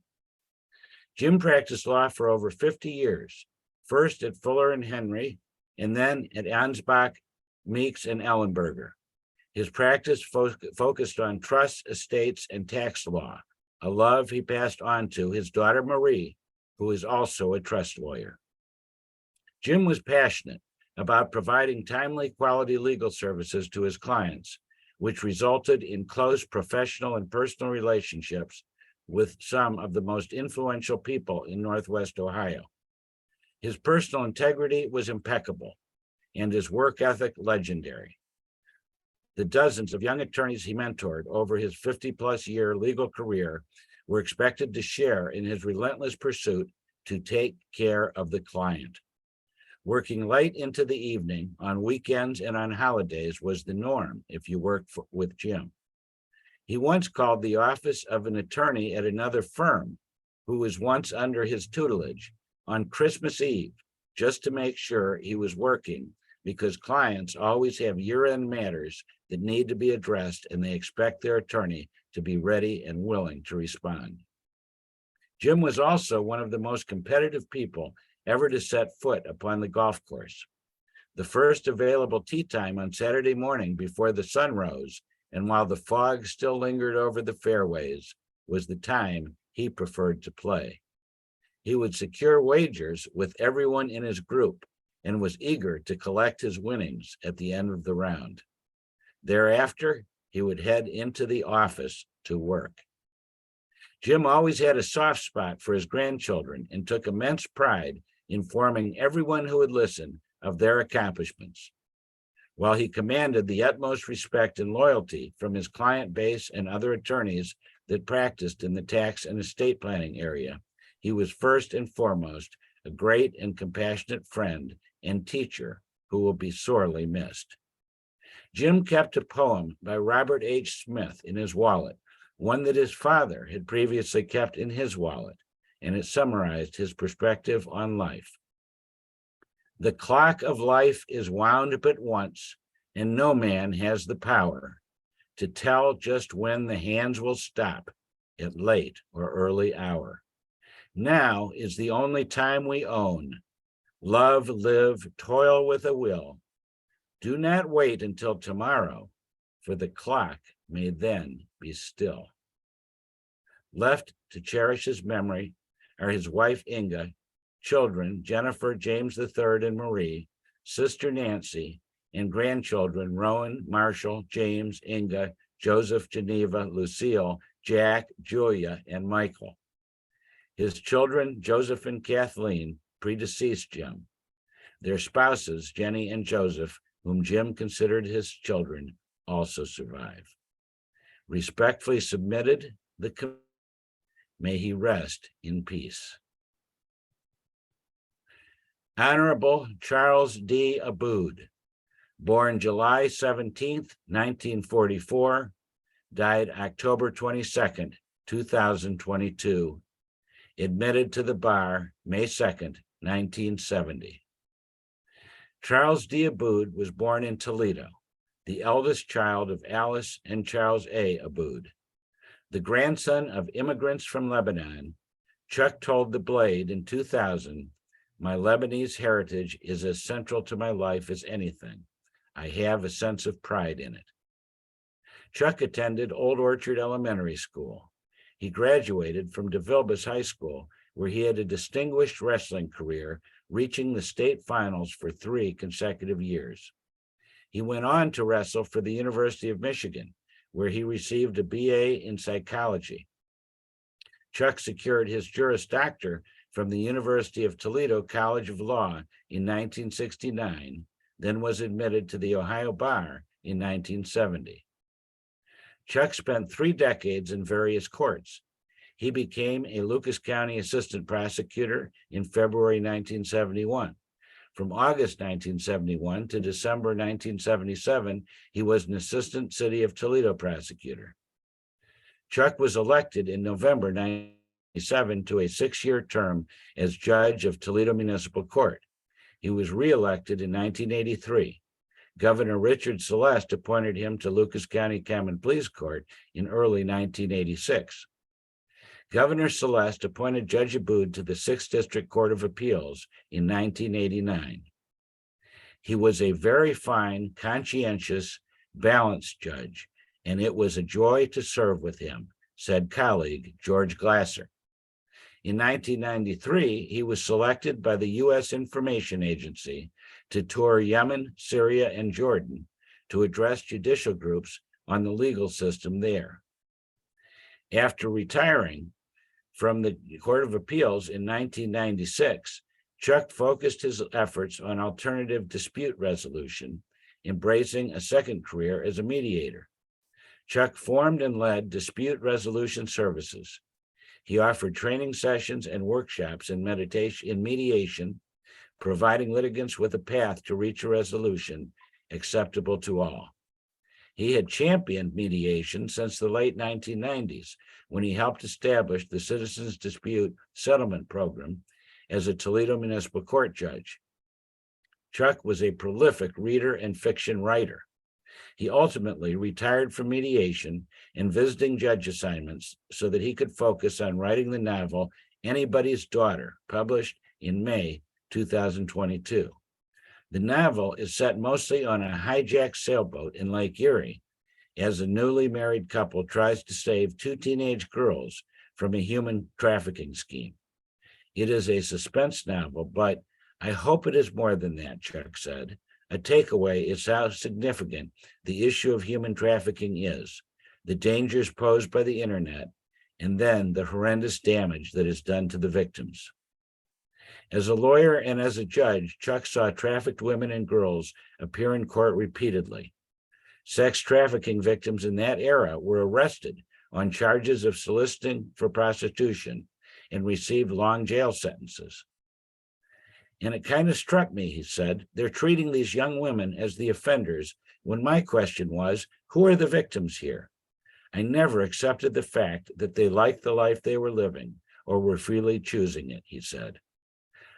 Jim practiced law for over 50 years, first at Fuller and Henry, and then at Ansbach, Meeks, and Ellenberger. His practice focused on trusts, estates, and tax law, a love he passed on to his daughter Marie, who is also a trust lawyer. Jim was passionate about providing timely, quality legal services to his clients, which resulted in close professional and personal relationships with some of the most influential people in Northwest Ohio. His personal integrity was impeccable, and his work ethic legendary. The dozens of young attorneys he mentored over his 50-plus year legal career were expected to share in his relentless pursuit to take care of the client. Working late into the evening, on weekends and on holidays was the norm if you worked with Jim. He once called the office of an attorney at another firm who was once under his tutelage on Christmas Eve, just to make sure he was working, because clients always have year-end matters that need to be addressed, and they expect their attorney to be ready and willing to respond. Jim was also one of the most competitive people ever to set foot upon the golf course. The first available tee time on Saturday morning before the sun rose, and while the fog still lingered over the fairways, was the time he preferred to play. He would secure wagers with everyone in his group and was eager to collect his winnings at the end of the round. Thereafter, he would head into the office to work. Jim always had a soft spot for his grandchildren and took immense pride in informing everyone who would listen of their accomplishments. While he commanded the utmost respect and loyalty from his client base and other attorneys that practiced in the tax and estate planning area, he was first and foremost a great and compassionate friend and teacher who will be sorely missed. Jim kept a poem by Robert H. Smith in his wallet, one that his father had previously kept in his wallet, and it summarized his perspective on life. The clock of life is wound but once, and no man has the power to tell just when the hands will stop at late or early hour. Now is the only time we own. Love, live, toil with a will. Do not wait until tomorrow, for the clock may then be still. Left to cherish his memory are his wife Inga, children Jennifer, James III, and Marie, sister Nancy, and grandchildren Rowan, Marshall, James, Inga, Joseph, Geneva, Lucille, Jack, Julia, and Michael. His children, Joseph and Kathleen, predeceased Jim. Their spouses, Jenny and Joseph, whom Jim considered his children, also survive. Respectfully submitted, may he rest in peace. Honorable Charles D. Abood, born July 17th, 1944, died October 22nd, 2022, admitted to the bar May 2nd, 1970. Charles D. Abood was born in Toledo, the eldest child of Alice and Charles A. Abood. The grandson of immigrants from Lebanon, Chuck told The Blade in 2000, "My Lebanese heritage is as central to my life as anything. I have a sense of pride in it." Chuck attended Old Orchard Elementary School. He graduated from DeVilbiss High School, where he had a distinguished wrestling career, reaching the state finals for 3 consecutive years. He went on to wrestle for the University of Michigan, where he received a BA in psychology. Chuck secured his Juris Doctor from the University of Toledo College of Law in 1969, then was admitted to the Ohio Bar in 1970. Chuck spent 3 decades in various courts. He became a Lucas County Assistant Prosecutor in February 1971. From August 1971 to December 1977, he was an Assistant City of Toledo Prosecutor. Chuck was elected in November 1997 to a 6-year term as Judge of Toledo Municipal Court. He was reelected in 1983. Governor Richard Celeste appointed him to Lucas County Common Pleas Court in early 1986. Governor Celeste appointed Judge Abood to the 6th District Court of Appeals in 1989. He was a very fine, conscientious, balanced judge, and it was a joy to serve with him, said colleague George Glasser. In 1993, he was selected by the U.S. Information Agency to tour Yemen, Syria, and Jordan to address judicial groups on the legal system there. After retiring from the Court of Appeals in 1996, Chuck focused his efforts on alternative dispute resolution, embracing a second career as a mediator. Chuck formed and led dispute resolution services. He offered training sessions and workshops in mediation, providing litigants with a path to reach a resolution acceptable to all. He had championed mediation since the late 1990s, when he helped establish the Citizens Dispute Settlement Program as a Toledo Municipal Court judge. Chuck was a prolific reader and fiction writer. He ultimately retired from mediation and visiting judge assignments so that he could focus on writing the novel Anybody's Daughter, published in May 2022. The novel is set mostly on a hijacked sailboat in Lake Erie, as a newly married couple tries to save 2 teenage girls from a human trafficking scheme. It is a suspense novel, but I hope it is more than that, Chuck said. A takeaway is how significant the issue of human trafficking is, the dangers posed by the internet, and then the horrendous damage that is done to the victims. As a lawyer and as a judge, Chuck saw trafficked women and girls appear in court repeatedly. Sex trafficking victims in that era were arrested on charges of soliciting for prostitution and received long jail sentences. And it kind of struck me, he said, they're treating these young women as the offenders when my question was, who are the victims here? I never accepted the fact that they liked the life they were living or were freely choosing it, he said.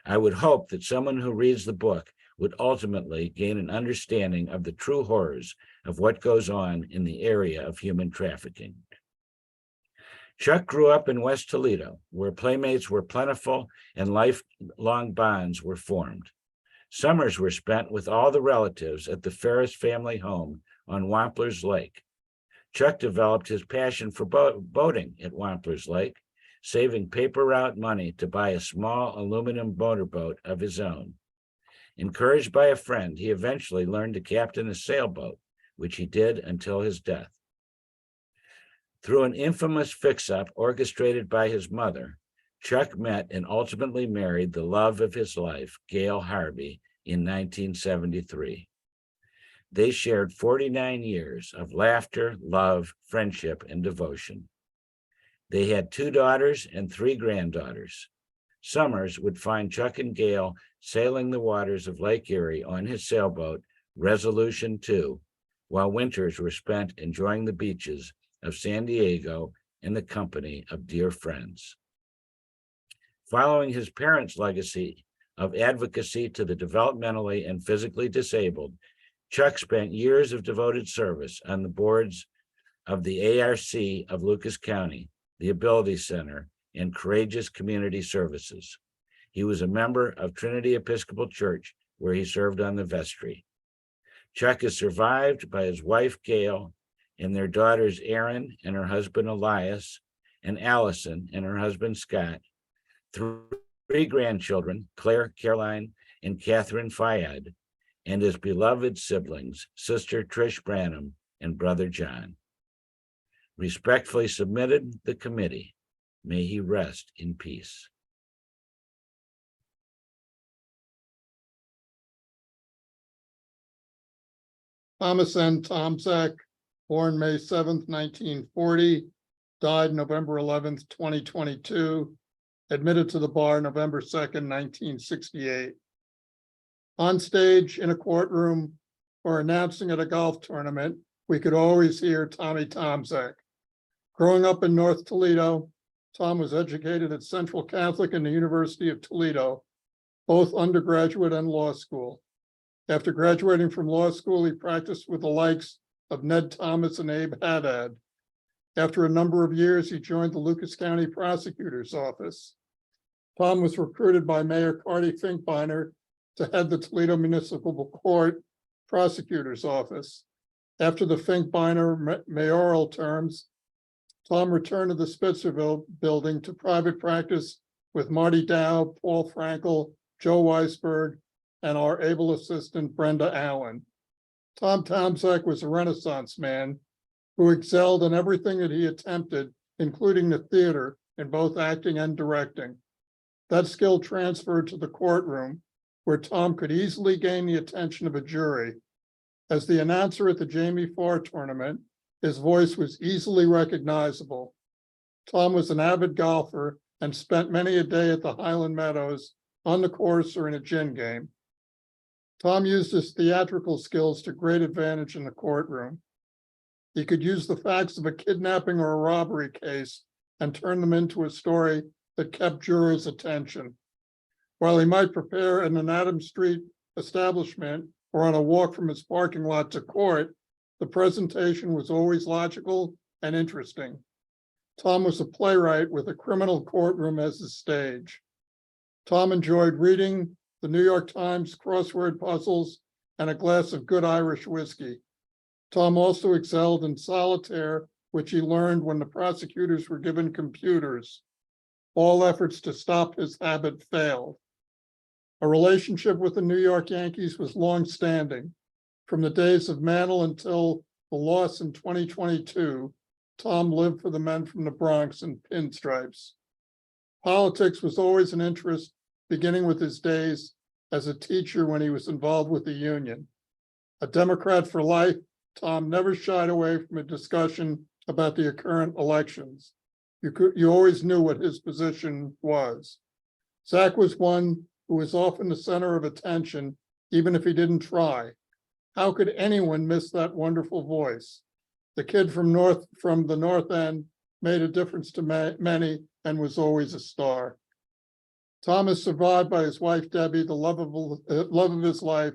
I would hope that someone who reads the book would ultimately gain an understanding of the true horrors of what goes on in the area of human trafficking. Chuck grew up in West Toledo, where playmates were plentiful and lifelong bonds were formed. Summers were spent with all the relatives at the Ferris family home on Wampler's Lake. Chuck developed his passion for boating at Wampler's Lake, saving paper route money to buy a small aluminum motorboat of his own. Encouraged by a friend, he eventually learned to captain a sailboat, which he did until his death. Through an infamous fix-up orchestrated by his mother, Chuck met and ultimately married the love of his life, Gail Harvey, in 1973. They shared 49 years of laughter, love, friendship, and devotion. They had 2 daughters and 3 granddaughters. Summers would find Chuck and Gail sailing the waters of Lake Erie on his sailboat, Resolution 2, while winters were spent enjoying the beaches of San Diego in the company of dear friends. Following his parents' legacy of advocacy to the developmentally and physically disabled, Chuck spent years of devoted service on the boards of the ARC of Lucas County, the Ability Center, and Courageous Community Services. He was a member of Trinity Episcopal Church, where he served on the vestry. Chuck is survived by his wife, Gail, and their daughters, Erin and her husband, Elias, and Allison and her husband, Scott, 3 grandchildren, Claire, Caroline, and Catherine Fayad, and his beloved siblings, Sister Trish Branham and Brother John. Respectfully submitted, the committee. May he rest in peace. Thomas N. Tomczak, born May 7th, 1940, died November 11th, 2022, admitted to the bar November 2nd, 1968. On stage, in a courtroom, or announcing at a golf tournament, we could always hear Tommy Tomczak. Growing up in North Toledo, Tom was educated at Central Catholic and the University of Toledo, both undergraduate and law school. After graduating from law school, he practiced with the likes of Ned Thomas and Abe Haddad. After a number of years, he joined the Lucas County Prosecutor's Office. Tom was recruited by Mayor Carty Finkbeiner to head the Toledo Municipal Court Prosecutor's Office. After the Finkbeiner mayoral terms, Tom returned to the Spitzerville building to private practice with Marty Dow, Paul Frankel, Joe Weisberg, and our able assistant Brenda Allen. Tom Tomczak was a Renaissance man who excelled in everything that he attempted, including the theater in both acting and directing. That skill transferred to the courtroom, where Tom could easily gain the attention of a jury. As the announcer at the Jamie Farr tournament, his voice was easily recognizable. Tom was an avid golfer and spent many a day at the Highland Meadows on the course or in a gin game. Tom used his theatrical skills to great advantage in the courtroom. He could use the facts of a kidnapping or a robbery case and turn them into a story that kept jurors' attention. While he might prepare in an Adams Street establishment or on a walk from his parking lot to court, the presentation was always logical and interesting. Tom was a playwright with a criminal courtroom as his stage. Tom enjoyed reading the New York Times crossword puzzles and a glass of good Irish whiskey. Tom also excelled in solitaire, which he learned when the prosecutors were given computers. All efforts to stop his habit failed. A relationship with the New York Yankees was long-standing. From the days of Mantle until the loss in 2022, Tom lived for the men from the Bronx in pinstripes. Politics was always an interest, beginning with his days as a teacher when he was involved with the union. A Democrat for life, Tom never shied away from a discussion about the current elections. You always knew what his position was. Zach was one who was often the center of attention, even if he didn't try. How could anyone miss that wonderful voice? The kid from the North End made a difference to many and was always a star. Tom is survived by his wife, Debbie, the love of his life,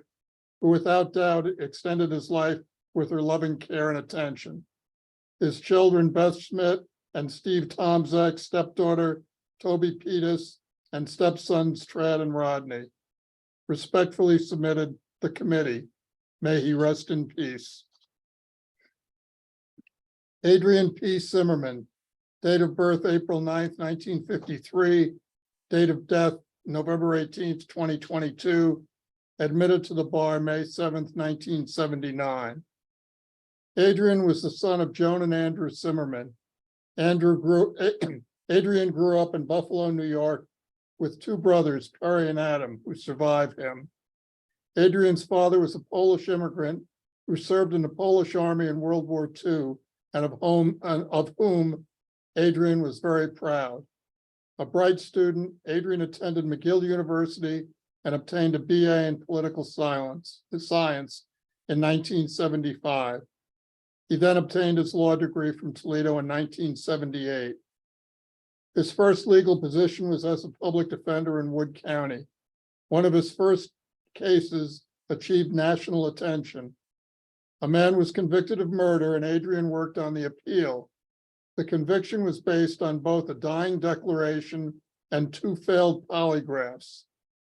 who without doubt extended his life with her loving care and attention. His children, Beth Schmidt and Steve Tomczak, stepdaughter, Toby Petus, and stepsons, Trad and Rodney. Respectfully submitted, the committee. May he rest in peace. Adrian P. Cimerman, date of birth April 9th, 1953, date of death November 18th, 2022, admitted to the bar May 7th, 1979. Adrian was the son of Joan and Andrew Cimerman. Adrian grew up in Buffalo, New York, with two brothers, Perry and Adam, who survived him. Adrian's father was a Polish immigrant who served in the Polish army in World War II, and of whom Adrian was very proud. A bright student, Adrian attended McGill University and obtained a BA in political science in 1975. He then obtained his law degree from Toledo in 1978. His first legal position was as a public defender in Wood County. One of his first cases achieved national attention. A man was convicted of murder and Adrian worked on the appeal. The conviction was based on both a dying declaration and 2 failed polygraphs.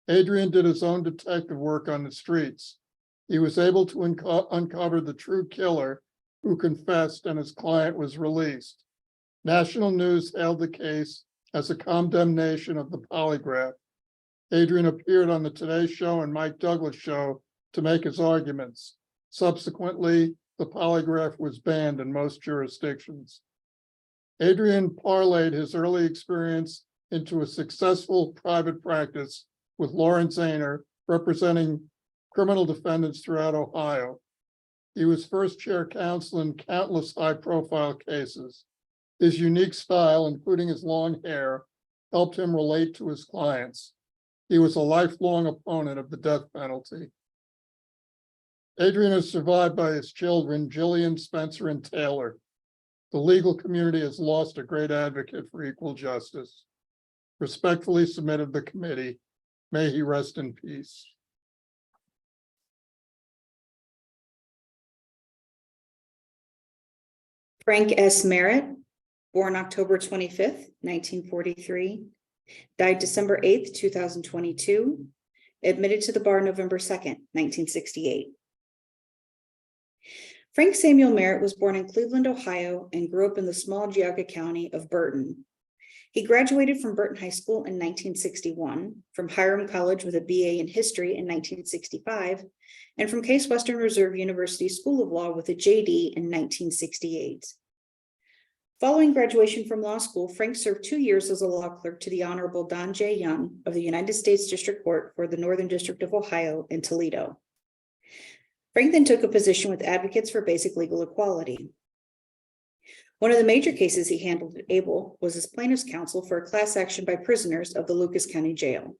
Adrian did his own detective work on the streets. He was able to uncover the true killer, who confessed, and his client was released. National news hailed the case as a condemnation of the polygraph. Adrian appeared on the Today Show and Mike Douglas Show to make his arguments. Subsequently, the polygraph was banned in most jurisdictions. Adrian parlayed his early experience into a successful private practice with Lawrence Zaner, representing criminal defendants throughout Ohio. He was first chair counsel in countless high-profile cases. His unique style, including his long hair, helped him relate to his clients. He was a lifelong opponent of the death penalty. Adrian is survived by his children, Julian, Spencer, and Taylor. The legal community has lost a great advocate for equal justice. Respectfully submitted the committee. May he rest in peace. Frank S. Merritt, born October 25th, 1943, died December 8th, 2022, admitted to the bar November 2nd, 1968. Frank Samuel Merritt was born in Cleveland, Ohio, and grew up in the small Geauga County of Bihn. He graduated from Bihn High School in 1961, from Hiram College with a BA in history in 1965, and from Case Western Reserve University School of Law with a JD in 1968. Following graduation from law school, Frank served 2 years as a law clerk to the Honorable Don J. Young of the United States District Court for the Northern District of Ohio in Toledo. Frank then took a position with Advocates for Basic Legal Equality. One of the major cases he handled at Able was as plaintiff's counsel for a class action by prisoners of the Lucas County Jail.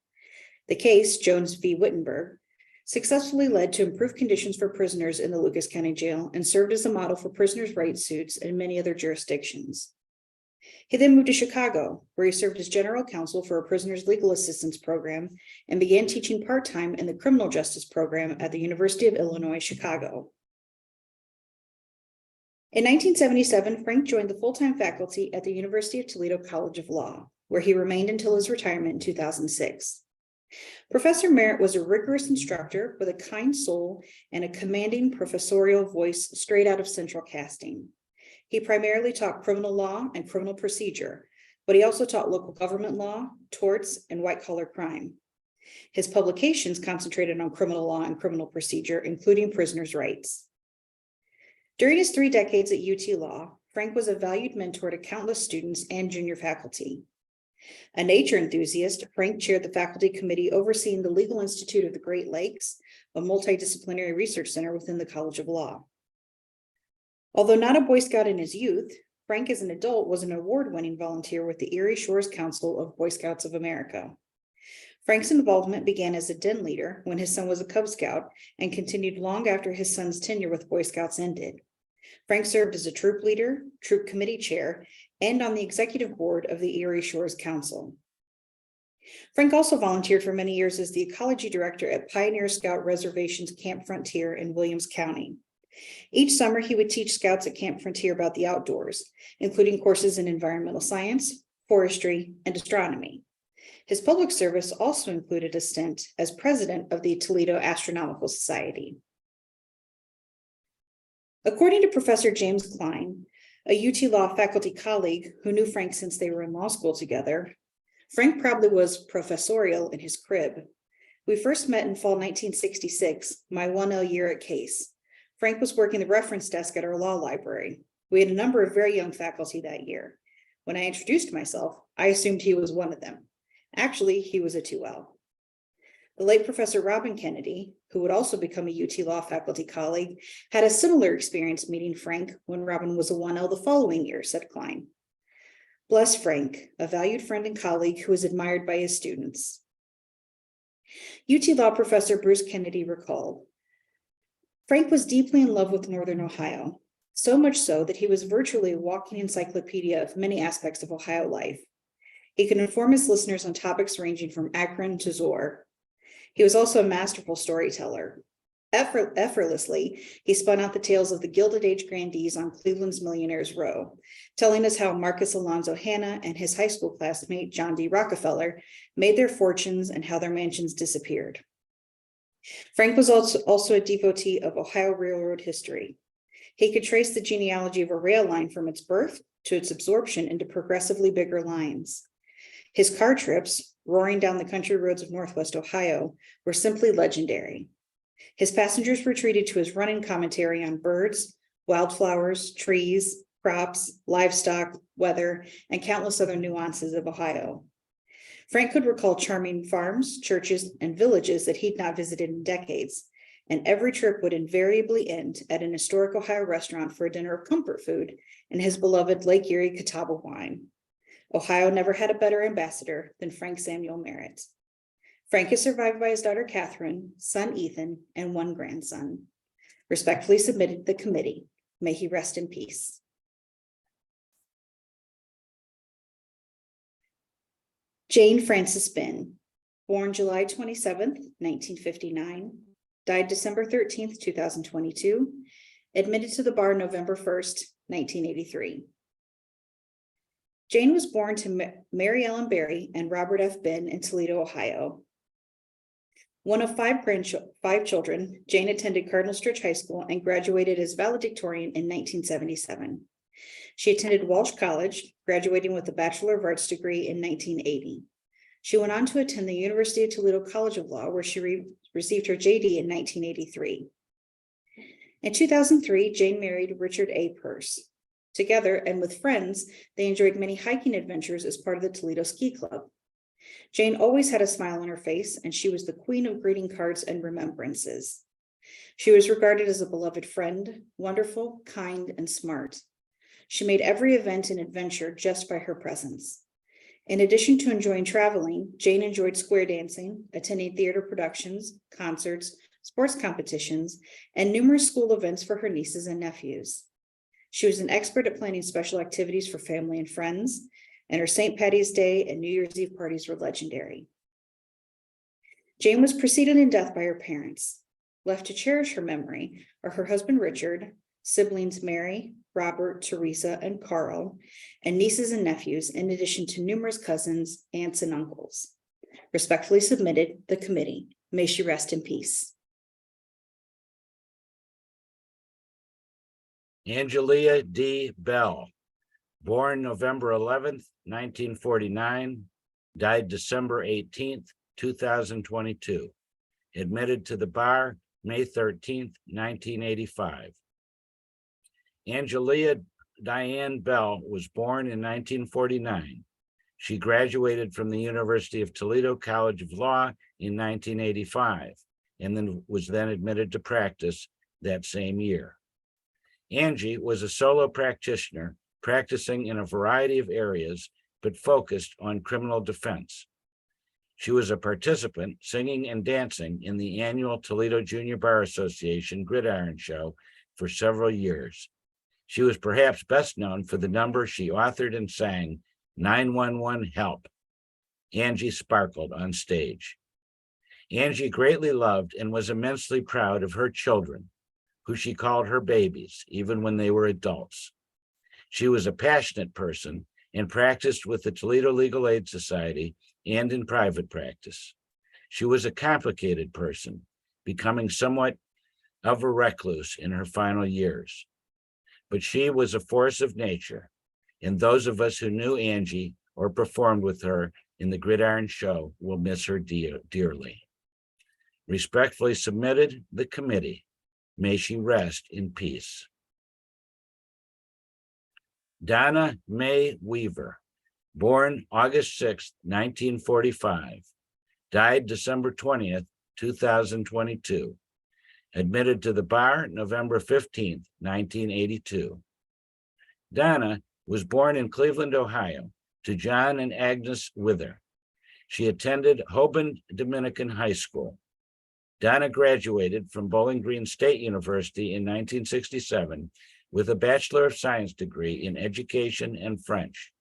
The case, Jones v. Wittenberg, successfully led to improved conditions for prisoners in the Lucas County Jail and served as a model for prisoners' rights suits in many other jurisdictions. He then moved to Chicago, where he served as general counsel for a prisoners' legal assistance program and began teaching part-time in the criminal justice program at the University of Illinois, Chicago. In 1977, Frank joined the full-time faculty at the University of Toledo College of Law, where he remained until his retirement in 2006. Professor Merritt was a rigorous instructor with a kind soul and a commanding professorial voice straight out of central casting. He primarily taught criminal law and criminal procedure, but he also taught local government law, torts, and white-collar crime. His publications concentrated on criminal law and criminal procedure, including prisoners' rights. During his 3 decades at UT Law, Frank was a valued mentor to countless students and junior faculty. A nature enthusiast, Frank chaired the faculty committee overseeing the Legal Institute of the Great Lakes, a multidisciplinary research center within the College of Law. Although not a Boy Scout in his youth, Frank as an adult was an award-winning volunteer with the Erie Shores Council of Boy Scouts of America. Frank's involvement began as a den leader when his son was a Cub Scout and continued long after his son's tenure with Boy Scouts ended. Frank served as a troop leader, troop committee chair, and on the executive board of the Erie Shores Council. Frank also volunteered for many years as the ecology director at Pioneer Scout Reservation's Camp Frontier in Williams County. Each summer, he would teach scouts at Camp Frontier about the outdoors, including courses in environmental science, forestry, and astronomy. His public service also included a stint as president of the Toledo Astronomical Society. According to Professor James Klein, a UT Law faculty colleague who knew Frank since they were in law school together, Frank probably was professorial in his crib. We first met in fall 1966, my 1L year at Case. Frank was working the reference desk at our law library. We had a number of very young faculty that year. When I introduced myself, I assumed he was one of them. Actually, he was a 2L. The late Professor Robin Kennedy, who would also become a UT Law faculty colleague, had a similar experience meeting Frank when Robin was a 1L the following year, said Klein. Bless Frank, a valued friend and colleague who was admired by his students. UT Law Professor Bruce Kennedy recalled, Frank was deeply in love with Northern Ohio, so much so that he was virtually a walking encyclopedia of many aspects of Ohio life. He could inform his listeners on topics ranging from Akron to Zor. He was also a masterful storyteller. Effortlessly, he spun out the tales of the Gilded Age grandees on Cleveland's Millionaires Row, telling us how Marcus Alonzo Hanna and his high school classmate John D. Rockefeller made their fortunes and how their mansions disappeared. Frank was also a devotee of Ohio Railroad history. He could trace the genealogy of a rail line from its birth to its absorption into progressively bigger lines. His car trips, roaring down the country roads of Northwest Ohio, were simply legendary. His passengers were treated to his running commentary on birds, wildflowers, trees, crops, livestock, weather, and countless other nuances of Ohio. Frank could recall charming farms, churches, and villages that he'd not visited in decades, and every trip would invariably end at an historic Ohio restaurant for a dinner of comfort food and his beloved Lake Erie Catawba wine. Ohio never had a better ambassador than Frank Samuel Merritt. Frank is survived by his daughter Catherine, son Ethan, and one grandson. Respectfully submitted to the committee. May he rest in peace. Jane Frances Bihn, born July 27th, 1959, died December 13th, 2022, admitted to the bar November 1st, 1983. Jane was born to Mary Ellen Berry and Robert F. Bihn in Toledo, Ohio. One of five children, Jane attended Cardinal Stritch High School and graduated as valedictorian in 1977. She attended Walsh College, graduating with a Bachelor of Arts degree in 1980. She went on to attend the University of Toledo College of Law, where she received her JD in 1983. In 2003, Jane married Richard A. Peirce. Together and with friends, they enjoyed many hiking adventures as part of the Toledo Ski Club. Jane always had a smile on her face, and she was the queen of greeting cards and remembrances. She was regarded as a beloved friend, wonderful, kind, and smart. She made every event an adventure just by her presence. In addition to enjoying traveling, Jane enjoyed square dancing, attending theater productions, concerts, sports competitions, and numerous school events for her nieces and nephews. She was an expert at planning special activities for family and friends, and her St. Patty's Day and New Year's Eve parties were legendary. Jane was preceded in death by her parents. Left to cherish her memory are her husband Richard, siblings Mary, Robert, Teresa, and Carl, and nieces and nephews, in addition to numerous cousins, aunts, and uncles. Respectfully submitted, the committee. May she rest in peace. Angelia D. Bell, born November 11th, 1949, died December 18th, 2022. Admitted to the bar May 13th, 1985. Angelia Diane Bell was born in 1949. She graduated from the University of Toledo College of Law in 1985, and then was admitted to practice that same year. Angie was a solo practitioner practicing in a variety of areas, but focused on criminal defense. She was a participant singing and dancing in the annual Toledo Junior Bar Association Gridiron Show for several years. She was perhaps best known for the number she authored and sang, 911 Help. Angie sparkled on stage. Angie greatly loved and was immensely proud of her children, who she called her babies, even when they were adults. She was a passionate person and practiced with the Toledo Legal Aid Society and in private practice. She was a complicated person, becoming somewhat of a recluse in her final years. But she was a force of nature, and those of us who knew Angie or performed with her in the Gridiron Show will miss her dearly. Respectfully submitted, the committee. May she rest in peace. Donna Mae Weaver, born August 6, 1945, died December 20th, 2022. Admitted to the bar November 15th, 1982. Donna was born in Cleveland, Ohio, to John and Agnes Weaver. She attended Hoban Dominican High School. Donna graduated from Bowling Green State University in 1967 with a Bachelor of Science degree in Education and French.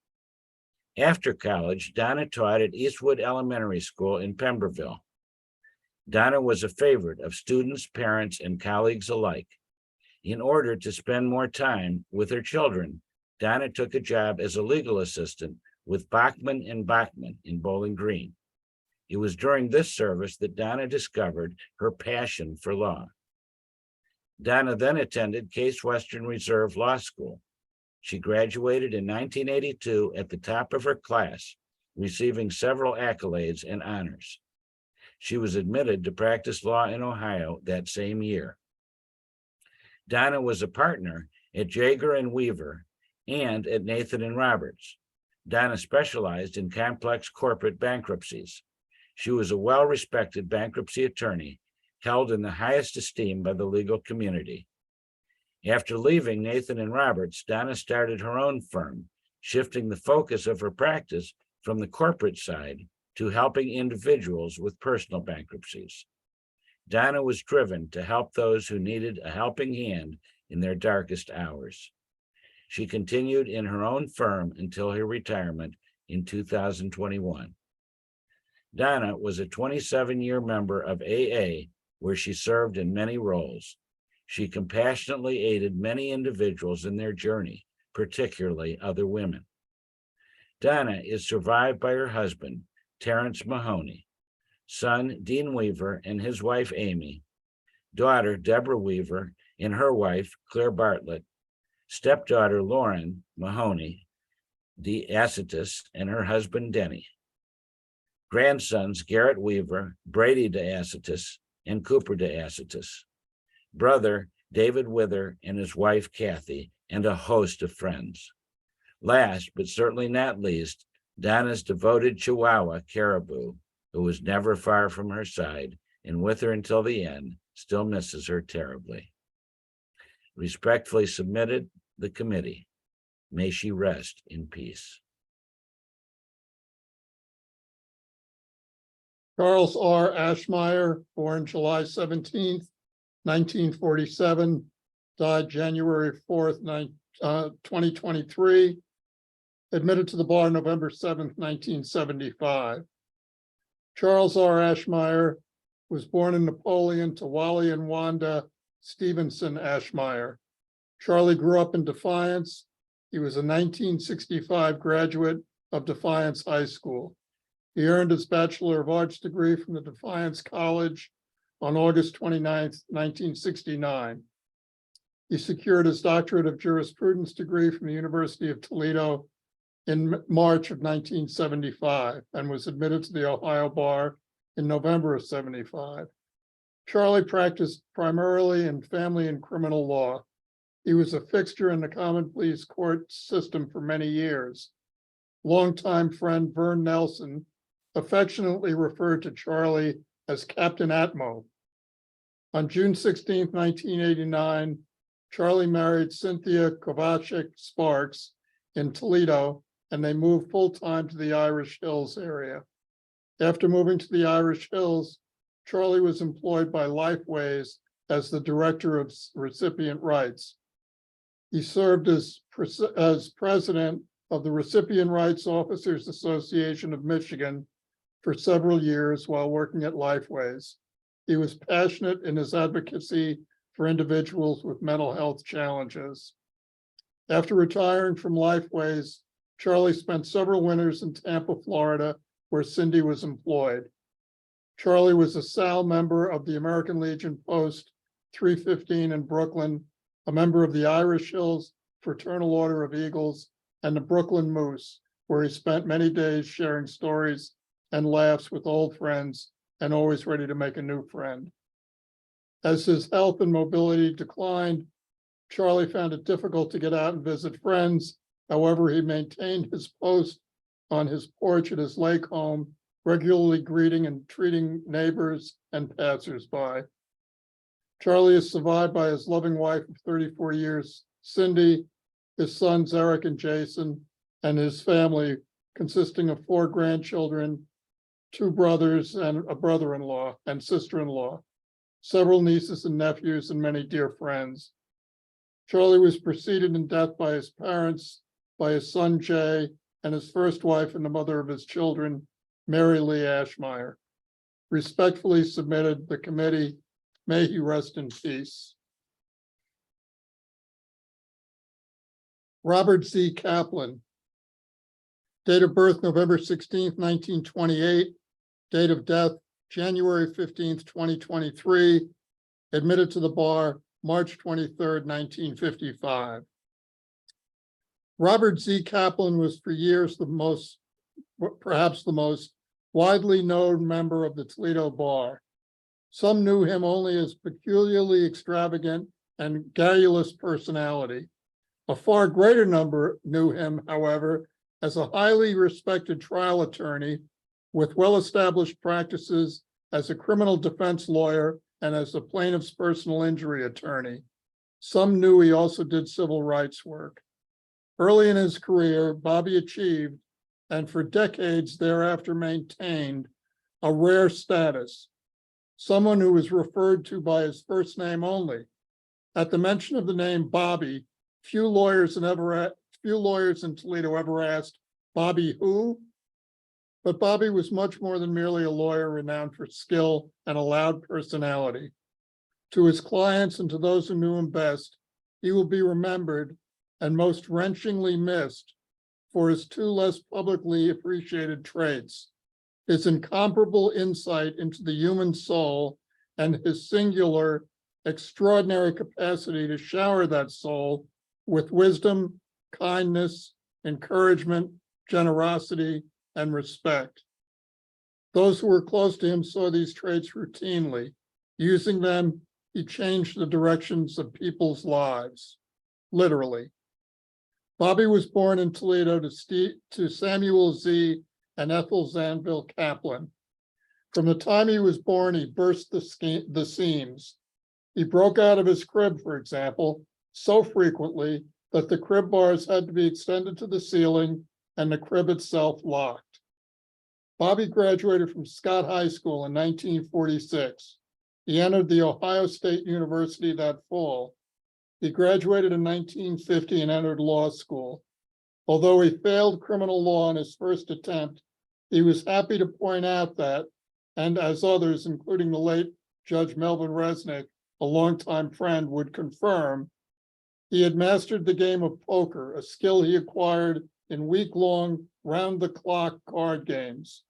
After college, Donna taught at Eastwood Elementary School in Pemberville. Donna was a favorite of students, parents, and colleagues alike. In order to spend more time with her children, Donna took a job as a legal assistant with Bachman and Bachman in Bowling Green. It was during this service that Donna discovered her passion for law. Donna then attended Case Western Reserve Law School. She graduated in 1982 at the top of her class, receiving several accolades and honors. She was admitted to practice law in Ohio that same year. Donna was a partner at Jaeger and Weaver and at Nathan and Roberts. Donna specialized in complex corporate bankruptcies. She was a well-respected bankruptcy attorney, held in the highest esteem by the legal community. After leaving Nathan and Roberts, Donna started her own firm, shifting the focus of her practice from the corporate side to helping individuals with personal bankruptcies. Donna was driven to help those who needed a helping hand in their darkest hours. She continued in her own firm until her retirement in 2021. Donna was a 27-year member of AA, where she served in many roles. She compassionately aided many individuals in their journey, particularly other women. Donna is survived by her husband, Terrence Mahoney, son, Dean Weaver, and his wife, Amy, daughter, Deborah Weaver, and her wife, Claire Bartlett, stepdaughter, Lauren Mahoney, DeAcetus, and her husband, Denny, grandsons, Garrett Weaver, Brady DeAcetus, and Cooper DeAcetus, brother, David Wither, and his wife, Kathy, and a host of friends. Last, but certainly not least, Donna's devoted Chihuahua, Caribou, who was never far from her side and with her until the end, still misses her terribly. Respectfully submitted, the committee. May she rest in peace. Charles R. Aschemeier, born July 17th, 1947, died January 4th, 2023, admitted to the bar November 7th, 1975. Charles R. Aschemeier was born in Napoleon to Wally and Wanda Stevenson Aschemeier. Charlie grew up in Defiance. He was a 1965 graduate of Defiance High School. He earned his Bachelor of Arts degree from the Defiance College on August 29th, 1969. He secured his Doctorate of Jurisprudence degree from the University of Toledo in March of 1975 and was admitted to the Ohio Bar in November of 75. Charlie practiced primarily in family and criminal law. He was a fixture in the common pleas court system for many years. Longtime friend Vern Nelson affectionately referred to Charlie as Captain Atmo. On June 16, 1989, Charlie married Cynthia Kovacic Sparks in Toledo, and they moved full-time to the Irish Hills area. After moving to the Irish Hills, Charlie was employed by Lifeways as the director of recipient rights. He served as president of the Recipient Rights Officers Association of Michigan for several years while working at Lifeways. He was passionate in his advocacy for individuals with mental health challenges. After retiring from Lifeways, Charlie spent several winters in Tampa, Florida, where Cindy was employed. Charlie was a SAL member of the American Legion Post 315 in Brooklyn, a member of the Irish Hills Fraternal Order of Eagles, and the Brooklyn Moose, where he spent many days sharing stories and laughs with old friends and always ready to make a new friend. As his health and mobility declined, Charlie found it difficult to get out and visit friends. However, he maintained his post on his porch at his lake home, regularly greeting and treating neighbors and passersby. Charlie is survived by his loving wife of 34 years, Cindy, his sons Eric and Jason, and his family consisting of 4 grandchildren, 2 brothers and a brother-in-law and sister-in-law, several nieces and nephews, and many dear friends. Charlie was preceded in death by his parents, by his son Jay, and his first wife and the mother of his children, Mary Lee Aschemeier. Respectfully submitted, the committee. May he rest in peace. Robert Z. Kaplan. Date of birth, November 16th, 1928. Date of death, January 15th, 2023. Admitted to the bar, March 23rd, 1955. Robert Z. Kaplan was for years perhaps the most widely known member of the Toledo Bar. Some knew him only as peculiarly extravagant and garrulous personality. A far greater number knew him, however, as a highly respected trial attorney with well-established practices as a criminal defense lawyer and as a plaintiff's personal injury attorney. Some knew he also did civil rights work. Early in his career, Bobby achieved, and for decades thereafter maintained, a rare status, someone who was referred to by his first name only. At the mention of the name Bobby, few lawyers in Toledo ever asked, "Bobby who?" But Bobby was much more than merely a lawyer renowned for skill and a loud personality. To his clients and to those who knew him best, he will be remembered and most wrenchingly missed for his two less publicly appreciated traits: his incomparable insight into the human soul and his singular, extraordinary capacity to shower that soul with wisdom, kindness, encouragement, generosity, and respect. Those who were close to him saw these traits routinely. Using them, he changed the directions of people's lives, literally. Bobby was born in Toledo to Samuel Z. and Ethel Zanville Kaplan. From the time he was born, he burst the seams. He broke out of his crib, for example, so frequently that the crib bars had to be extended to the ceiling and the crib itself locked. Bobby graduated from Scott High School in 1946. He entered the Ohio State University that fall. He graduated in 1950 and entered law school. Although he failed criminal law in his first attempt, he was happy to point out that, and as others, including the late Judge Melvin Resnick, a longtime friend, would confirm, he had mastered the game of poker, a skill he acquired in week-long, round-the-clock card games.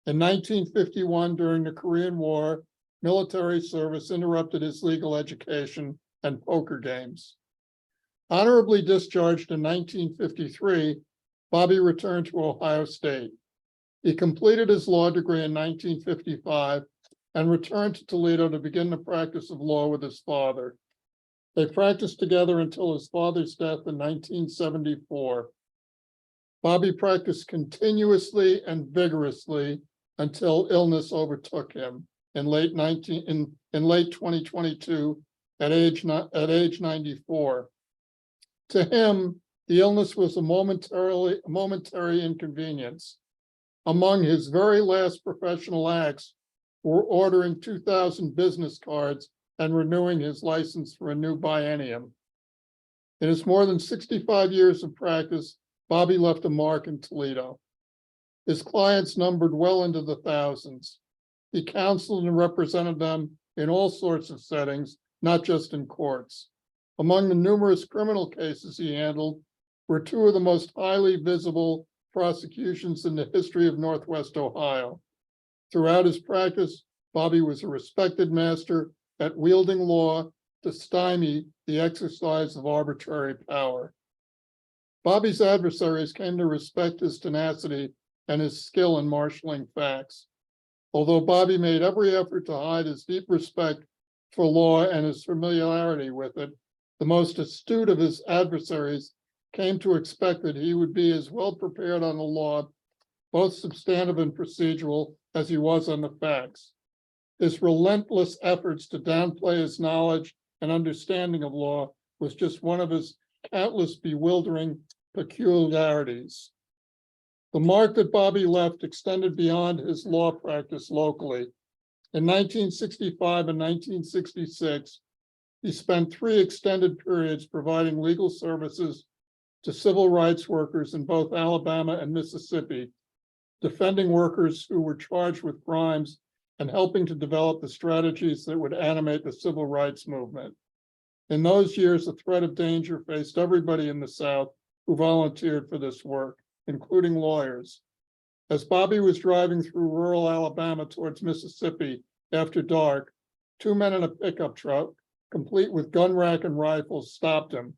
In 1951, during the Korean War, military service interrupted his legal education and poker games. Honorably discharged in 1953, Bobby returned to Ohio State. He completed his law degree in 1955 and returned to Toledo to begin the practice of law with his father. They practiced together until his father's death in 1974. Bobby practiced continuously and vigorously until illness overtook him in late 2022 at age 94. To him, the illness was a momentary inconvenience. Among his very last professional acts were ordering 2,000 business cards and renewing his license for a new biennium. In his more than 65 years of practice, Bobby left a mark in Toledo. His clients numbered well into the thousands. He counseled and represented them in all sorts of settings, not just in courts. Among the numerous criminal cases he handled were two of the most highly visible prosecutions in the history of Northwest Ohio. Throughout his practice, Bobby was a respected master at wielding law to stymie the exercise of arbitrary power. Bobby's adversaries came to respect his tenacity and his skill in marshaling facts. Although Bobby made every effort to hide his deep respect for law and his familiarity with it, the most astute of his adversaries came to expect that he would be as well prepared on the law, both substantive and procedural, as he was on the facts. His relentless efforts to downplay his knowledge and understanding of law was just one of his countless bewildering peculiarities. The mark that Bobby left extended beyond his law practice locally. In 1965 and 1966, he spent 3 extended periods providing legal services to civil rights workers in both Alabama and Mississippi, defending workers who were charged with crimes and helping to develop the strategies that would animate the civil rights movement. In those years, a threat of danger faced everybody in the South who volunteered for this work, including lawyers. As Bobby was driving through rural Alabama towards Mississippi after dark, 2 men in a pickup truck, complete with gun rack and rifles, stopped him.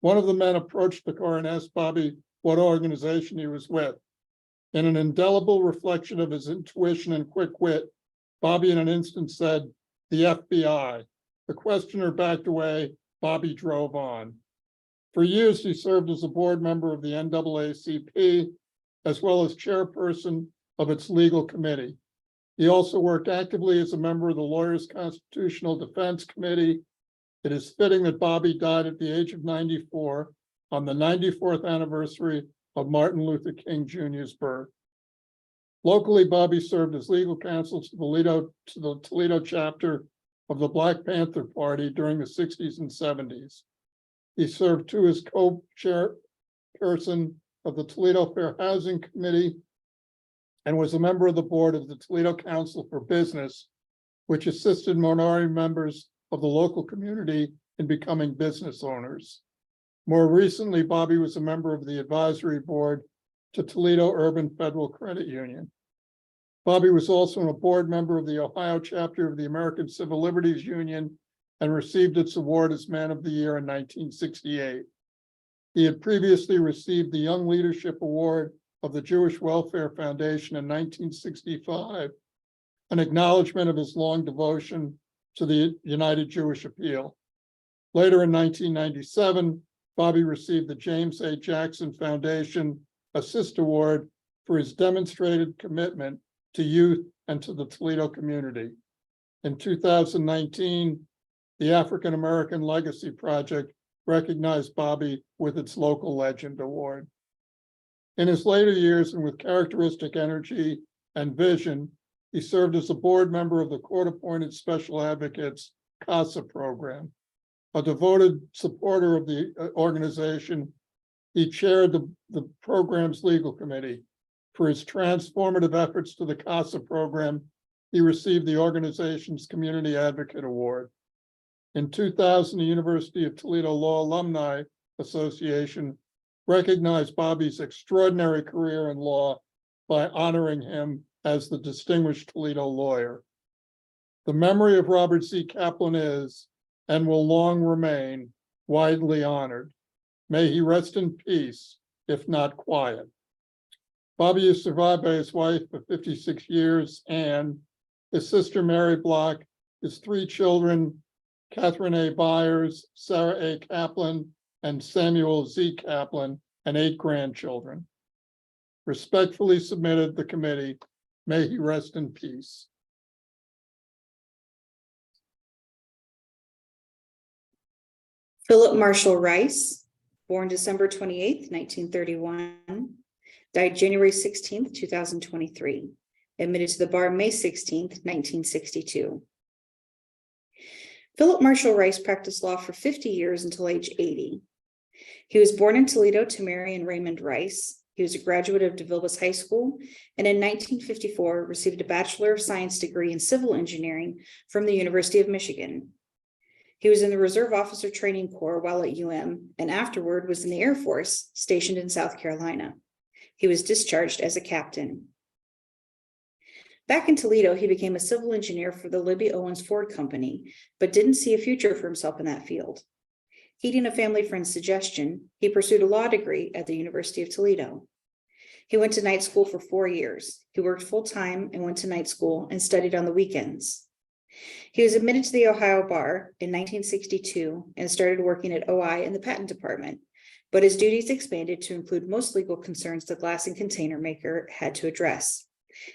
One of the men approached the car and asked Bobby what organization he was with. In an indelible reflection of his intuition and quick wit, Bobby in an instant said, "The FBI." The questioner backed away. Bobby drove on. For years, he served as a board member of the NAACP, as well as chairperson of its legal committee. He also worked actively as a member of the Lawyers' Constitutional Defense Committee. It is fitting that Bobby died at the age of 94 on the 94th anniversary of Martin Luther King Jr.'s birth. Locally, Bobby served as legal counsel to the Toledo chapter of the Black Panther Party during the 60s and 70s. He served too as co-chairperson of the Toledo Fair Housing Committee and was a member of the board of the Toledo Council for Business, which assisted minority members of the local community in becoming business owners. More recently, Bobby was a member of the advisory board to Toledo Urban Federal Credit Union. Bobby was also a board member of the Ohio chapter of the American Civil Liberties Union and received its award as Man of the Year in 1968. He had previously received the Young Leadership Award of the Jewish Welfare Foundation in 1965, an acknowledgement of his long devotion to the United Jewish Appeal. Later in 1997, Bobby received the James A. Jackson Foundation Assist Award for his demonstrated commitment to youth and to the Toledo community. In 2019, the African American Legacy Project recognized Bobby with its Local Legend Award. In his later years and with characteristic energy and vision, he served as a board member of the Court-Appointed Special Advocates CASA program. A devoted supporter of the organization, he chaired the program's legal committee. For his transformative efforts to the CASA program, he received the organization's Community Advocate Award. In 2000, the University of Toledo Law Alumni Association recognized Bobby's extraordinary career in law by honoring him as the Distinguished Toledo Lawyer. The memory of Robert C. Kaplan is, and will long remain, widely honored. May he rest in peace, if not quiet. Bobby is survived by his wife of 56 years, Anne, his sister Mary Block, his 3 children, Catherine A. Byers, Sarah A. Kaplan, and Samuel Z. Kaplan, and 8 grandchildren. Respectfully submitted, the committee. May he rest in peace. Philip Marshall Rice, born December 28th, 1931, died January 16th, 2023, admitted to the bar May 16th, 1962. Philip Marshall Rice practiced law for 50 years until age 80. He was born in Toledo to Mary and Raymond Rice. He was a graduate of DeVilbiss High School, and in 1954 received a Bachelor of Science degree in Civil Engineering from the University of Michigan. He was in the Reserve Officer Training Corps while at UM, and afterward was in the Air Force, stationed in South Carolina. He was discharged as a captain. Back in Toledo, he became a civil engineer for the Libby Owens Ford Company, but didn't see a future for himself in that field. Heeding a family friend's suggestion, he pursued a law degree at the University of Toledo. He went to night school for 4 years. He worked full-time and went to night school and studied on the weekends. He was admitted to the Ohio Bar in 1962 and started working at OI in the patent department, but his duties expanded to include most legal concerns the glass and container maker had to address.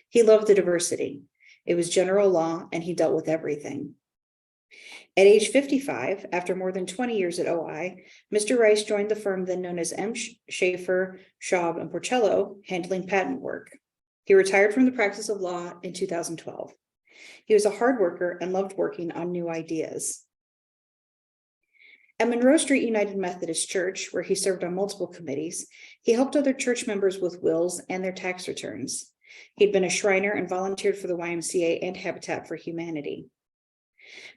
He loved the diversity. It was general law, and he dealt with everything. At age 55, after more than 20 years at OI, Mr. Rice joined the firm then known as M. Schaefer, Schaub, and Porcello, handling patent work. He retired from the practice of law in 2012. He was a hard worker and loved working on new ideas. At Monroe Street United Methodist Church, where he served on multiple committees, he helped other church members with wills and their tax returns. He'd been a Shriner and volunteered for the YMCA and Habitat for Humanity.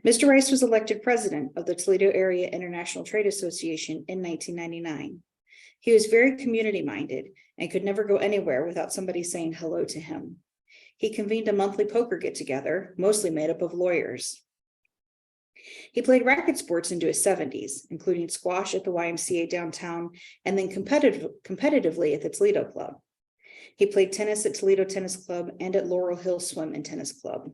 Mr. Rice was elected president of the Toledo Area International Trade Association in 1999. He was very community-minded and could never go anywhere without somebody saying hello to him. He convened a monthly poker get-together, mostly made up of lawyers. He played racket sports into his 70s, including squash at the YMCA downtown and then competitively at the Toledo Club. He played tennis at Toledo Tennis Club and at Laurel Hill Swim and Tennis Club.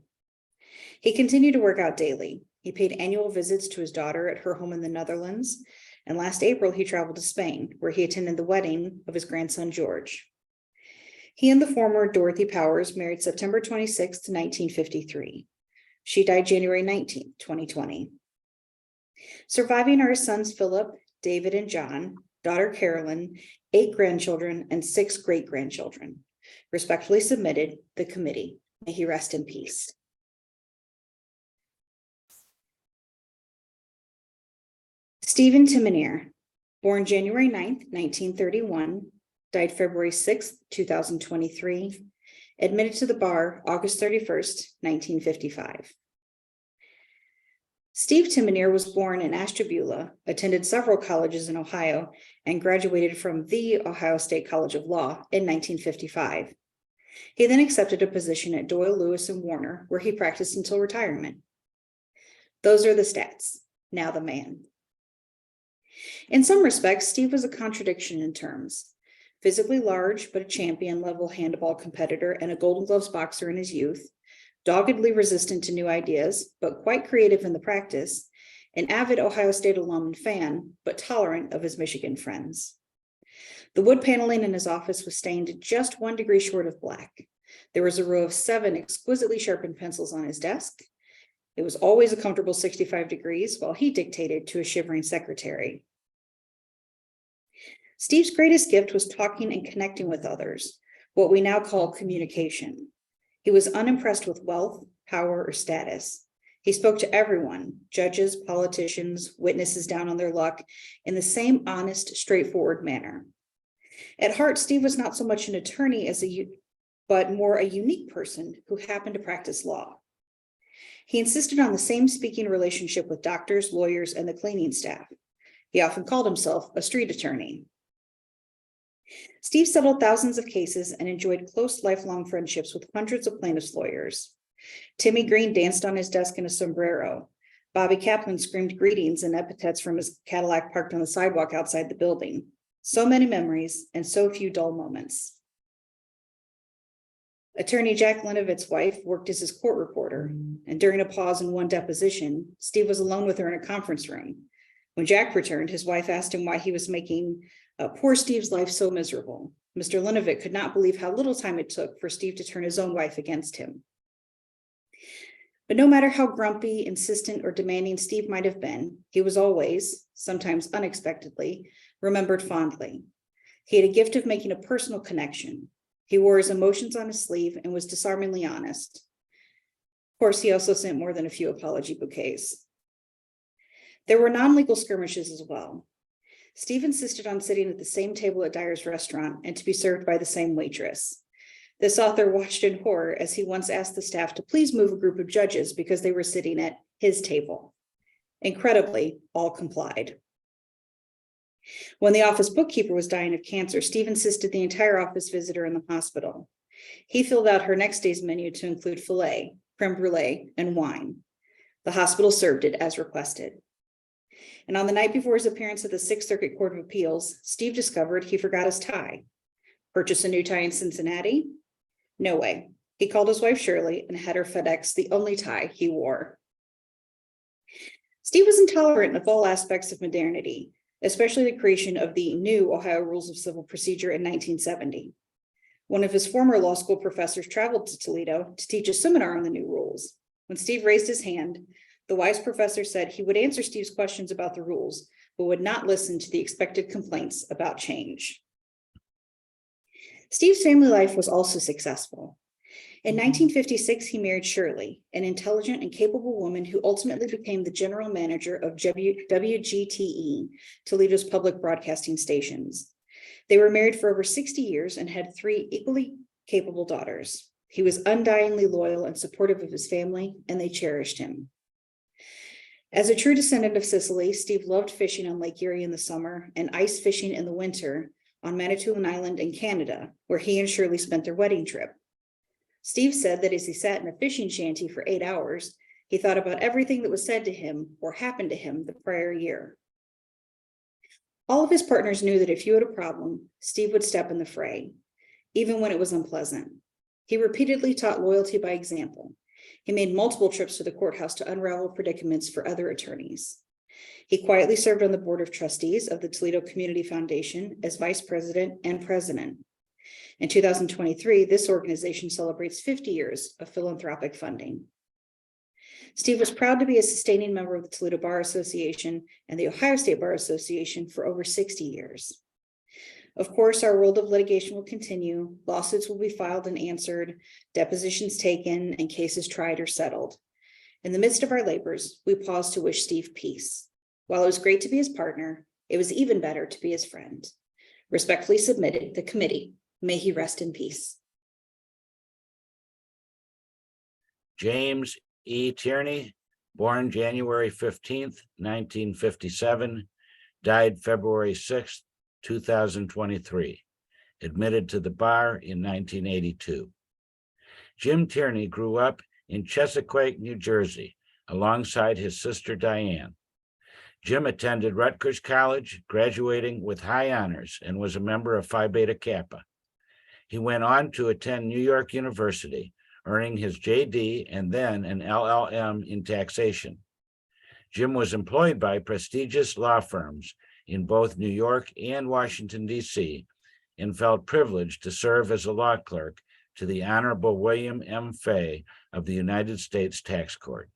He continued to work out daily. He paid annual visits to his daughter at her home in the Netherlands, And last April, he traveled to Spain, where he attended the wedding of his grandson, George. He and the former Dorothy Powers married September 26, 1953. She died January 19, 2020. Surviving are his sons, Philip, David, and John, daughter Carolyn, 8 grandchildren, and 6 great-grandchildren. Respectfully submitted, the committee. May he rest in peace. Stephen Timonere, born January 9th, 1931, died February 6th, 2023, admitted to the bar August 31st, 1955. Steve Timonere was born in Ashtabula, attended several colleges in Ohio, and graduated from the Ohio State College of Law in 1955. He then accepted a position at Doyle, Lewis, and Warner, where he practiced until retirement. Those are the stats. Now the man. In some respects, Steve was a contradiction in terms. Physically large, but a champion-level handball competitor and a Golden Gloves boxer in his youth, doggedly resistant to new ideas, but quite creative in the practice, an avid Ohio State alum and fan, but tolerant of his Michigan friends. The wood paneling in his office was stained just 1 degree short of black. There was a row of 7 exquisitely sharpened pencils on his desk. It was always a comfortable 65 degrees while he dictated to a shivering secretary. Steve's greatest gift was talking and connecting with others, what we now call communication. He was unimpressed with wealth, power, or status. He spoke to everyone, judges, politicians, witnesses down on their luck, in the same honest, straightforward manner. At heart, Steve was not so much an attorney but more a unique person who happened to practice law. He insisted on the same speaking relationship with doctors, lawyers, and the cleaning staff. He often called himself a street attorney. Steve settled thousands of cases and enjoyed close lifelong friendships with hundreds of plaintiffs' lawyers. Timmy Green danced on his desk in a sombrero. Bobby Kaplan screamed greetings and epithets from his Cadillac parked on the sidewalk outside the building. So many memories and so few dull moments. Attorney Jack Linovitz's wife worked as his court reporter, and during a pause in one deposition, Steve was alone with her in a conference room. When Jack returned, his wife asked him why he was making poor Steve's life so miserable. Mr. Linovitz could not believe how little time it took for Steve to turn his own wife against him. But no matter how grumpy, insistent, or demanding Steve might have been, he was always, sometimes unexpectedly, remembered fondly. He had a gift of making a personal connection. He wore his emotions on his sleeve and was disarmingly honest. Of course, he also sent more than a few apology bouquets. There were non-legal skirmishes as well. Steve insisted on sitting at the same table at Dyer's restaurant and to be served by the same waitress. This author watched in horror as he once asked the staff to please move a group of judges because they were sitting at his table. Incredibly, all complied. When the office bookkeeper was dying of cancer, Steve insisted the entire office visit her in the hospital. He filled out her next day's menu to include filet, creme brulee, and wine. The hospital served it as requested. And on the night before his appearance at the Sixth Circuit Court of Appeals, Steve discovered he forgot his tie. Purchase a new tie in Cincinnati? No way. He called his wife Shirley and had her FedEx the only tie he wore. Steve was intolerant of all aspects of modernity, especially the creation of the new Ohio Rules of Civil Procedure in 1970. One of his former law school professors traveled to Toledo to teach a seminar on the new rules. When Steve raised his hand, the wise professor said he would answer Steve's questions about the rules, but would not listen to the expected complaints about change. Steve's family life was also successful. In 1956, he married Shirley, an intelligent and capable woman who ultimately became the general manager of WGTE, Toledo's public broadcasting stations. They were married for over 60 years and had 3 equally capable daughters. He was undyingly loyal and supportive of his family, and they cherished him. As a true descendant of Sicily, Steve loved fishing on Lake Erie in the summer and ice fishing in the winter on Manitoulin Island in Canada, where he and Shirley spent their wedding trip. Steve said that as he sat in a fishing shanty for 8 hours, he thought about everything that was said to him or happened to him the prior year. All of his partners knew that if you had a problem, Steve would step in the fray, even when it was unpleasant. He repeatedly taught loyalty by example. He made multiple trips to the courthouse to unravel predicaments for other attorneys. He quietly served on the Board of Trustees of the Toledo Community Foundation as Vice President and President. In 2023, this organization celebrates 50 years of philanthropic funding. Steve was proud to be a sustaining member of the Toledo Bar Association and the Ohio State Bar Association for over 60 years. Of course, our world of litigation will continue. Lawsuits will be filed and answered, depositions taken, and cases tried or settled. In the midst of our labors, we pause to wish Steve peace. While it was great to be his partner, it was even better to be his friend. Respectfully submitted, the committee. May he rest in peace. James E. Tierney, born January 15th, 1957, died February 6th, 2023, admitted to the bar in 1982. Jim Tierney grew up in Chesapeake, New Jersey, alongside his sister Diane. Jim attended Rutgers College, graduating with high honors, and was a member of Phi Beta Kappa. He went on to attend New York University, earning his JD and then an LLM in taxation. Jim was employed by prestigious law firms in both New York and Washington, D.C., and felt privileged to serve as a law clerk to the Honorable William M. Fay of the United States Tax Court.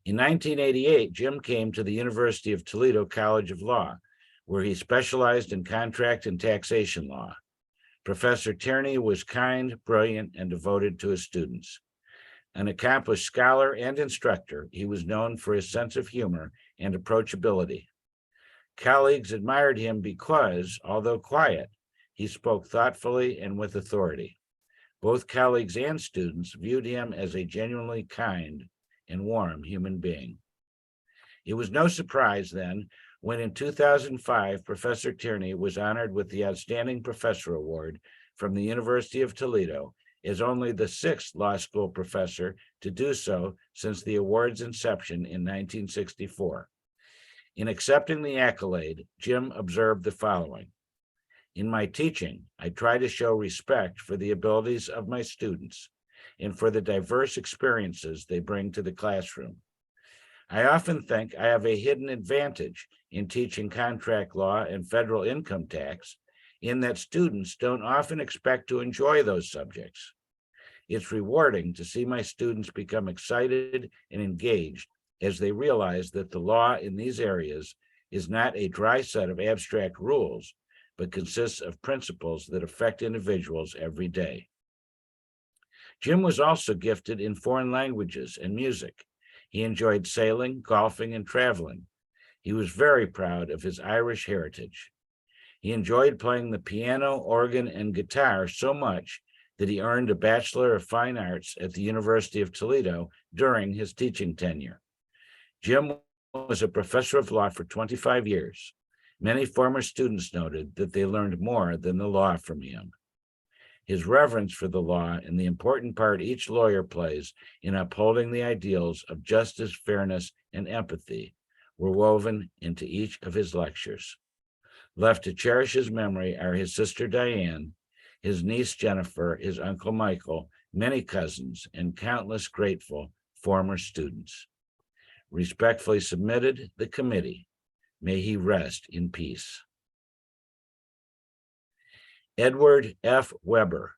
In 1988, Jim came to the University of Toledo College of Law, where he specialized in contract and taxation law. Professor Tierney was kind, brilliant, and devoted to his students. An accomplished scholar and instructor, he was known for his sense of humor and approachability. Colleagues admired him because, although quiet, he spoke thoughtfully and with authority. Both colleagues and students viewed him as a genuinely kind and warm human being. It was no surprise then when in 2005, Professor Tierney was honored with the Outstanding Professor Award from the University of Toledo as only the sixth law school professor to do so since the award's inception in 1964. In accepting the accolade, Jim observed the following: "In my teaching, I try to show respect for the abilities of my students and for the diverse experiences they bring to the classroom. I often think I have a hidden advantage in teaching contract law and federal income tax, in that students don't often expect to enjoy those subjects. It's rewarding to see my students become excited and engaged as they realize that the law in these areas is not a dry set of abstract rules, but consists of principles that affect individuals every day." Jim was also gifted in foreign languages and music. He enjoyed sailing, golfing, and traveling. He was very proud of his Irish heritage. He enjoyed playing the piano, organ, and guitar so much that he earned a Bachelor of Fine Arts at the University of Toledo during his teaching tenure. Jim was a professor of law for 25 years. Many former students noted that they learned more than the law from him. His reverence for the law and the important part each lawyer plays in upholding the ideals of justice, fairness, and empathy were woven into each of his lectures. Left to cherish his memory are his sister Diane, his niece Jennifer, his uncle Michael, many cousins, and countless grateful former students. Respectfully submitted, the committee. May he rest in peace. Edward F. Weber,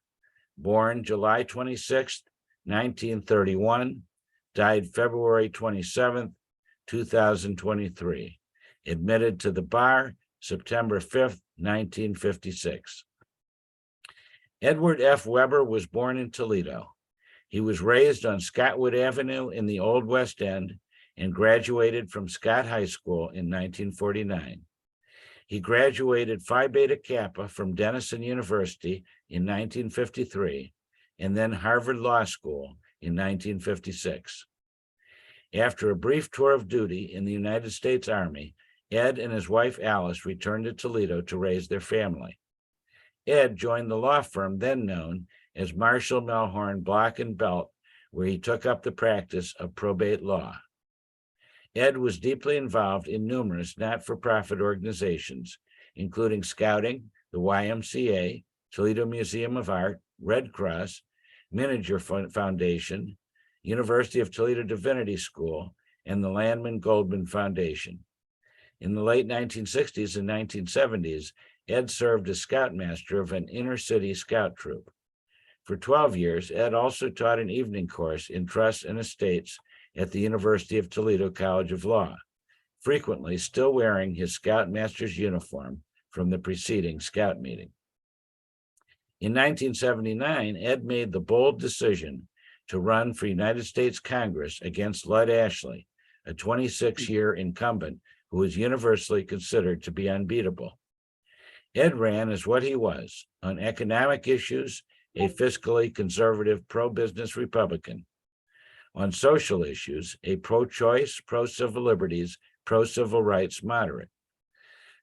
born July 26, 1931, died February 27, 2023, admitted to the bar September 5, 1956. Edward F. Weber was born in Toledo. He was raised on Scottwood Avenue in the Old West End and graduated from Scott High School in 1949. He graduated Phi Beta Kappa from Denison University in 1953 and then Harvard Law School in 1956. After a brief tour of duty in the United States Army, Ed and his wife Alice returned to Toledo to raise their family. Ed joined the law firm then known as Marshall, Melhorn, Block and Belt, where he took up the practice of probate law. Ed was deeply involved in numerous not-for-profit organizations, including Scouting, the YMCA, Toledo Museum of Art, Red Cross, Miniger Foundation, University of Toledo Divinity School, and the Landman Goldman Foundation. In the late 1960s and 1970s, Ed served as scoutmaster of an inner city scout troop. For 12 years, Ed also taught an evening course in trusts and estates at the University of Toledo College of Law, frequently still wearing his scoutmaster's uniform from the preceding scout meeting. In 1979, Ed made the bold decision to run for United States Congress against Lud Ashley, a 26-year incumbent who was universally considered to be unbeatable. Ed ran as what he was, on economic issues, a fiscally conservative pro-business Republican. On social issues, a pro-choice, pro-civil liberties, pro-civil rights moderate.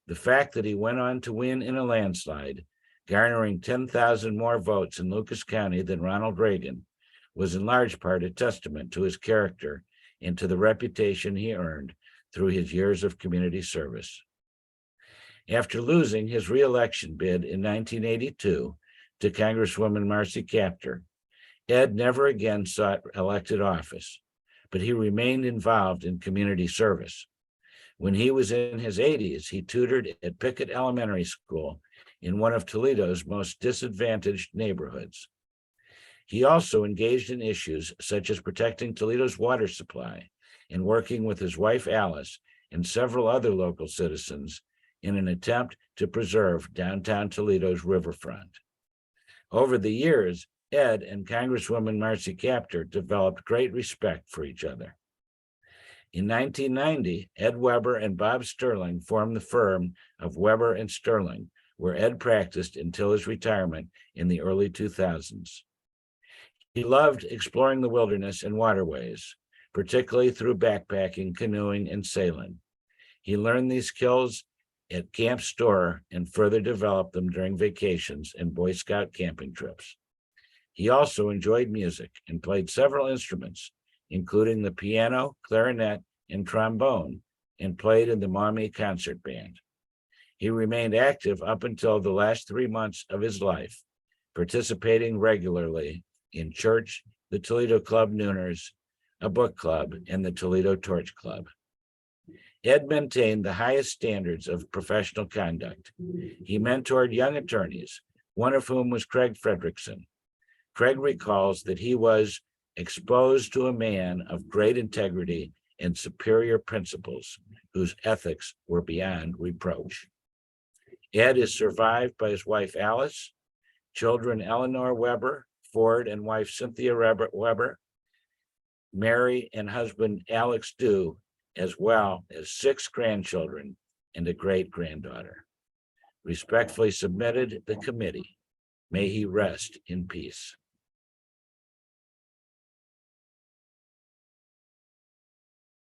The fact that he went on to win in a landslide, garnering 10,000 more votes in Lucas County than Ronald Reagan, was in large part a testament to his character and to the reputation he earned through his years of community service. After losing his re-election bid in 1982 to Congresswoman Marcy Kaptur, Ed never again sought elected office, but he remained involved in community service. When he was in his 80s, he tutored at Pickett Elementary School in one of Toledo's most disadvantaged neighborhoods. He also engaged in issues such as protecting Toledo's water supply and working with his wife Alice and several other local citizens in an attempt to preserve downtown Toledo's riverfront. Over the years, Ed and Congresswoman Marcy Kaptur developed great respect for each other. In 1990, Ed Weber and Bob Sterling formed the firm of Weber and Sterling, where Ed practiced until his retirement in the early 2000s. He loved exploring the wilderness and waterways, particularly through backpacking, canoeing, and sailing. He learned these skills at Camp Storer and further developed them during vacations and Boy Scout camping trips. He also enjoyed music and played several instruments, including the piano, clarinet, and trombone, and played in the Maumee Concert Band. He remained active up until the last 3 months of his life, participating regularly in church, the Toledo Club Nooners, a book club, and the Toledo Torch Club. Ed maintained the highest standards of professional conduct. He mentored young attorneys, one of whom was Craig Frederickson. Craig recalls that he was exposed to a man of great integrity and superior principles, whose ethics were beyond reproach. Ed is survived by his wife Alice, children Eleanor Weber, Ford, and wife Cynthia Weber, Mary and husband Alex Dew, as well as 6 grandchildren and a great-granddaughter. Respectfully submitted, the committee. May he rest in peace.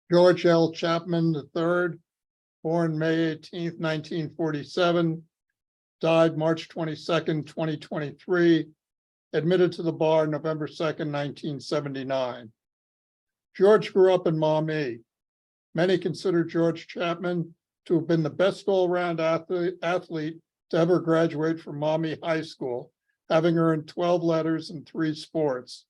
George L. Chapman III, born May 18th, 1947, died March 22nd, 2023, admitted to the bar November 2nd, 1979. George grew up in Maumee. Many consider George Chapman to have been the best all-around athlete to ever graduate from Maumee High School, having earned 12 letters in 3 sports.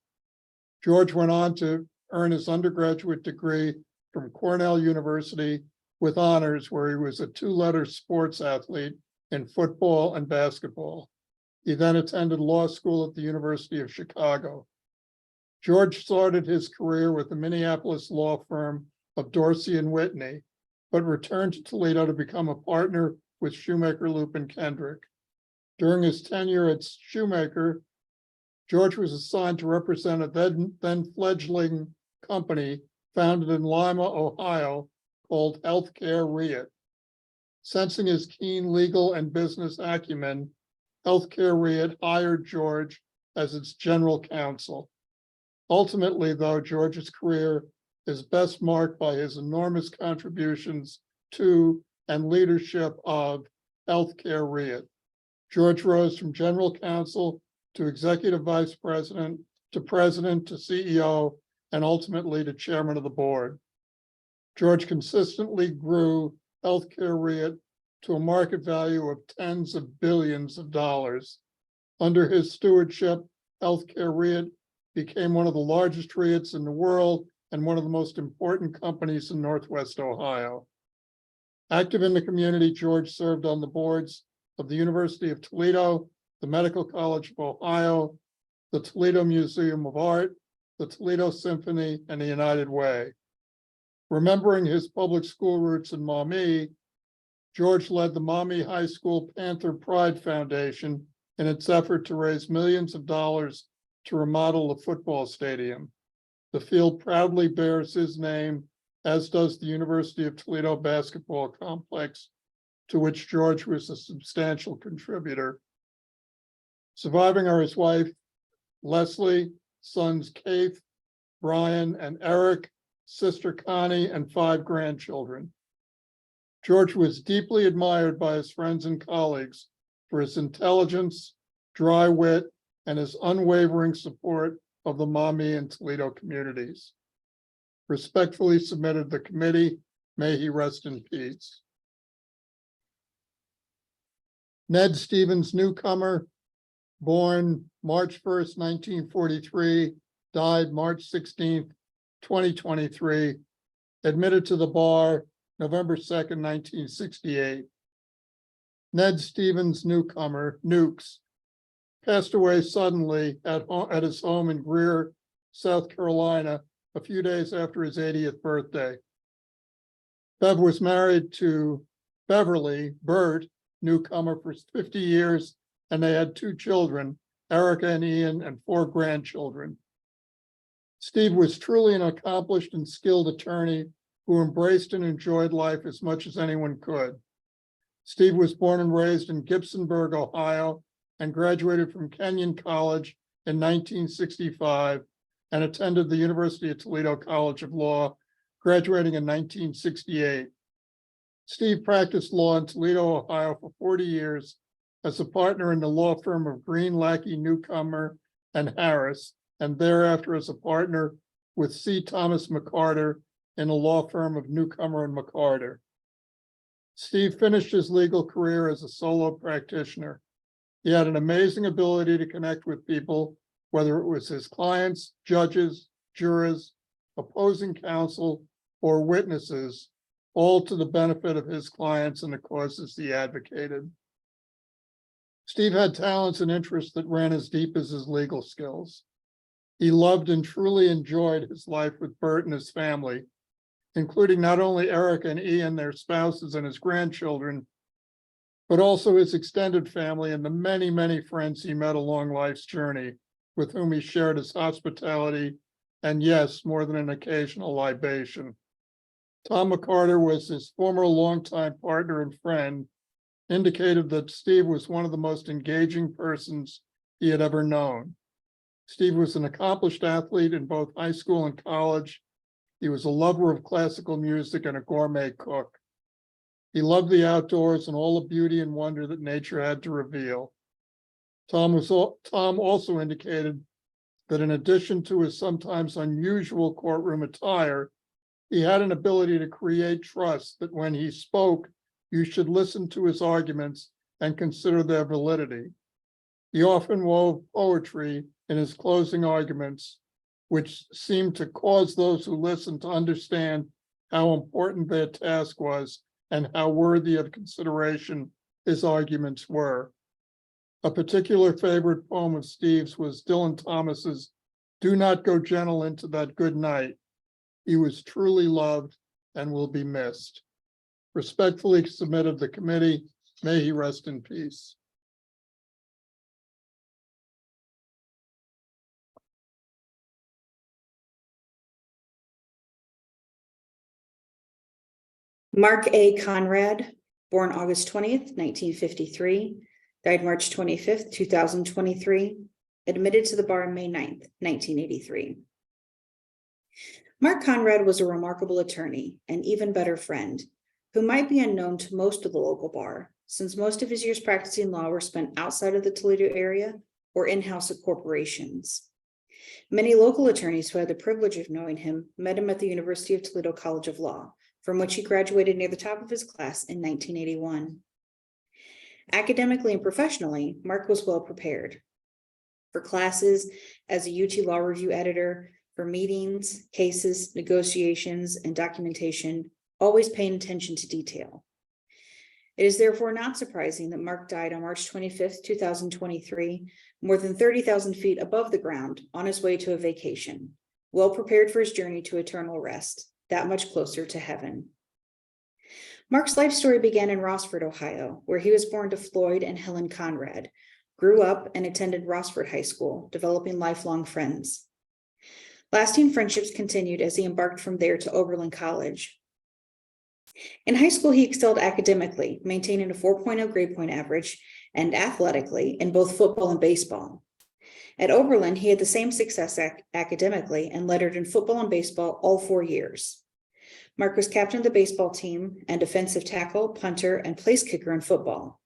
George went on to earn his undergraduate degree from Cornell University with honors, where he was a 2-letter sports athlete in football and basketball. He then attended law school at the University of Chicago. George started his career with the Minneapolis law firm of Dorsey and Whitney, but returned to Toledo to become a partner with Shoemaker, Loop, and Kendrick. During his tenure at Shoemaker, George was assigned to represent a then fledgling company founded in Lima, Ohio, called Healthcare REIT. Sensing his keen legal and business acumen, Healthcare REIT hired George as its general counsel. Ultimately, though, George's career is best marked by his enormous contributions to and leadership of Healthcare REIT. George rose from general counsel to executive vice president to CEO, and ultimately to chairman of the board. George consistently grew Healthcare REIT to a market value of tens of billions of dollars. Under his stewardship, Healthcare REIT became one of the largest REITs in the world and one of the most important companies in Northwest Ohio. Active in the community, George served on the boards of the University of Toledo, the Medical College of Ohio, the Toledo Museum of Art, the Toledo Symphony, and the United Way. Remembering his public school roots in Maumee, George led the Maumee High School Panther Pride Foundation in its effort to raise millions of dollars to remodel the football stadium. The field proudly bears his name, as does the University of Toledo basketball complex, to which George was a substantial contributor. Surviving are his wife, Leslie, sons Keith, Brian, and Eric, sister Connie, and 5 grandchildren. George was deeply admired by his friends and colleagues for his intelligence, dry wit, and his unwavering support of the Maumee and Toledo communities. Respectfully submitted the committee. May he rest in peace. Ned Stevens, newcomer, born March 1st, 1943, died March 16th, 2023, admitted to the bar November 2nd, 1968. Ned Stevens, newcomer, Nukes, passed away suddenly at his home in Greer, South Carolina, a few days after his 80th birthday. Bev was married to Beverly Burt, newcomer, for 50 years, and they had 2 children, Erica and Ian, and 4 grandchildren. Steve was truly an accomplished and skilled attorney who embraced and enjoyed life as much as anyone could. Steve was born and raised in Gibsonburg, Ohio, and graduated from Kenyon College in 1965 and attended the University of Toledo College of Law, graduating in 1968. Steve practiced law in Toledo, Ohio for 40 years as a partner in the law firm of Green, Lackey, Newcomer, and Harris, and thereafter as a partner with C. Thomas McCarter in the law firm of Newcomer and McCarter. Steve finished his legal career as a solo practitioner. He had an amazing ability to connect with people, whether it was his clients, judges, jurors, opposing counsel, or witnesses, all to the benefit of his clients and the causes he advocated. Steve had talents and interests that ran as deep as his legal skills. He loved and truly enjoyed his life with Bert and his family, including not only Eric and Ian, their spouses, and his grandchildren, but also his extended family and the many, many friends he met along life's journey, with whom he shared his hospitality and, yes, more than an occasional libation. Tom McCarter was his former longtime partner and friend, indicated that Steve was one of the most engaging persons he had ever known. Steve was an accomplished athlete in both high school and college. He was a lover of classical music and a gourmet cook. He loved the outdoors and all the beauty and wonder that nature had to reveal. Tom also indicated that in addition to his sometimes unusual courtroom attire, he had an ability to create trust that when he spoke, you should listen to his arguments and consider their validity. He often wove poetry in his closing arguments, which seemed to cause those who listened to understand how important their task was and how worthy of consideration his arguments were. A particular favorite poem of Steve's was Dylan Thomas's "Do Not Go Gentle Into That Good Night." He was truly loved and will be missed. Respectfully submitted the committee. May he rest in peace. Mark A. Conrad, born August 20th, 1953, died March 25th, 2023, admitted to the bar on May 9th, 1983. Mark Conrad was a remarkable attorney and even better friend who might be unknown to most of the local bar, since most of his years practicing law were spent outside of the Toledo area or in-house at corporations. Many local attorneys who had the privilege of knowing him met him at the University of Toledo College of Law, from which he graduated near the top of his class in 1981. Academically and professionally, Mark was well prepared for classes as a UT Law Review editor, for meetings, cases, negotiations, and documentation, always paying attention to detail. It is therefore not surprising that Mark died on March 25th, 2023, more than 30,000 feet above the ground on his way to a vacation, well prepared for his journey to eternal rest, that much closer to heaven. Mark's life story began in Rossford, Ohio, where he was born to Floyd and Helen Conrad, grew up and attended Rossford High School, developing lifelong friends. Lasting friendships continued as he embarked from there to Oberlin College. In high school, he excelled academically, maintaining a 4.0 grade point average, and athletically in both football and baseball. At Oberlin, he had the same success academically and lettered in football and baseball all 4 years. Mark was captain of the baseball team and defensive tackle, punter, and place kicker in football.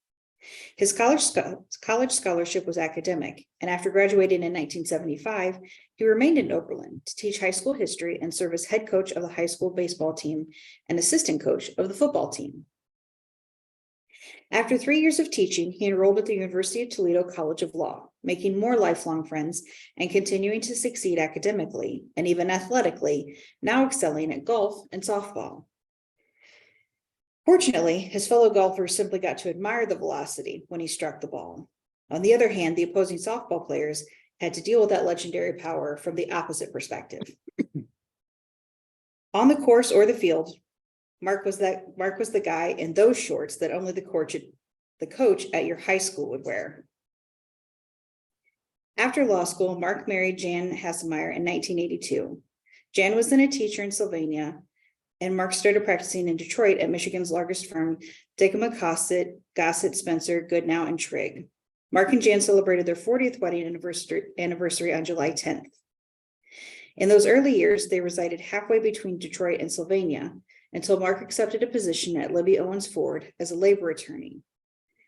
His college scholarship was academic, and after graduating in 1975, he remained in Oberlin to teach high school history and serve as head coach of the high school baseball team and assistant coach of the football team. After 3 years of teaching, he enrolled at the University of Toledo College of Law, making more lifelong friends and continuing to succeed academically and even athletically, now excelling at golf and softball. Fortunately, his fellow golfers simply got to admire the velocity when he struck the ball. On the other hand, the opposing softball players had to deal with that legendary power from the opposite perspective. On the course or the field, Mark was the guy in those shorts that only the coach at your high school would wear. After law school, Mark married Jan Aschemeier in 1982. Jan was then a teacher in Sylvania, and Mark started practicing in Detroit at Michigan's largest firm, Dickham, Gossett, Spencer, Goodnow, and Trigg. Mark and Jan celebrated their 40th wedding anniversary on July 10th. In those early years, they resided halfway between Detroit and Sylvania until Mark accepted a position at Libby Owens Ford as a labor attorney.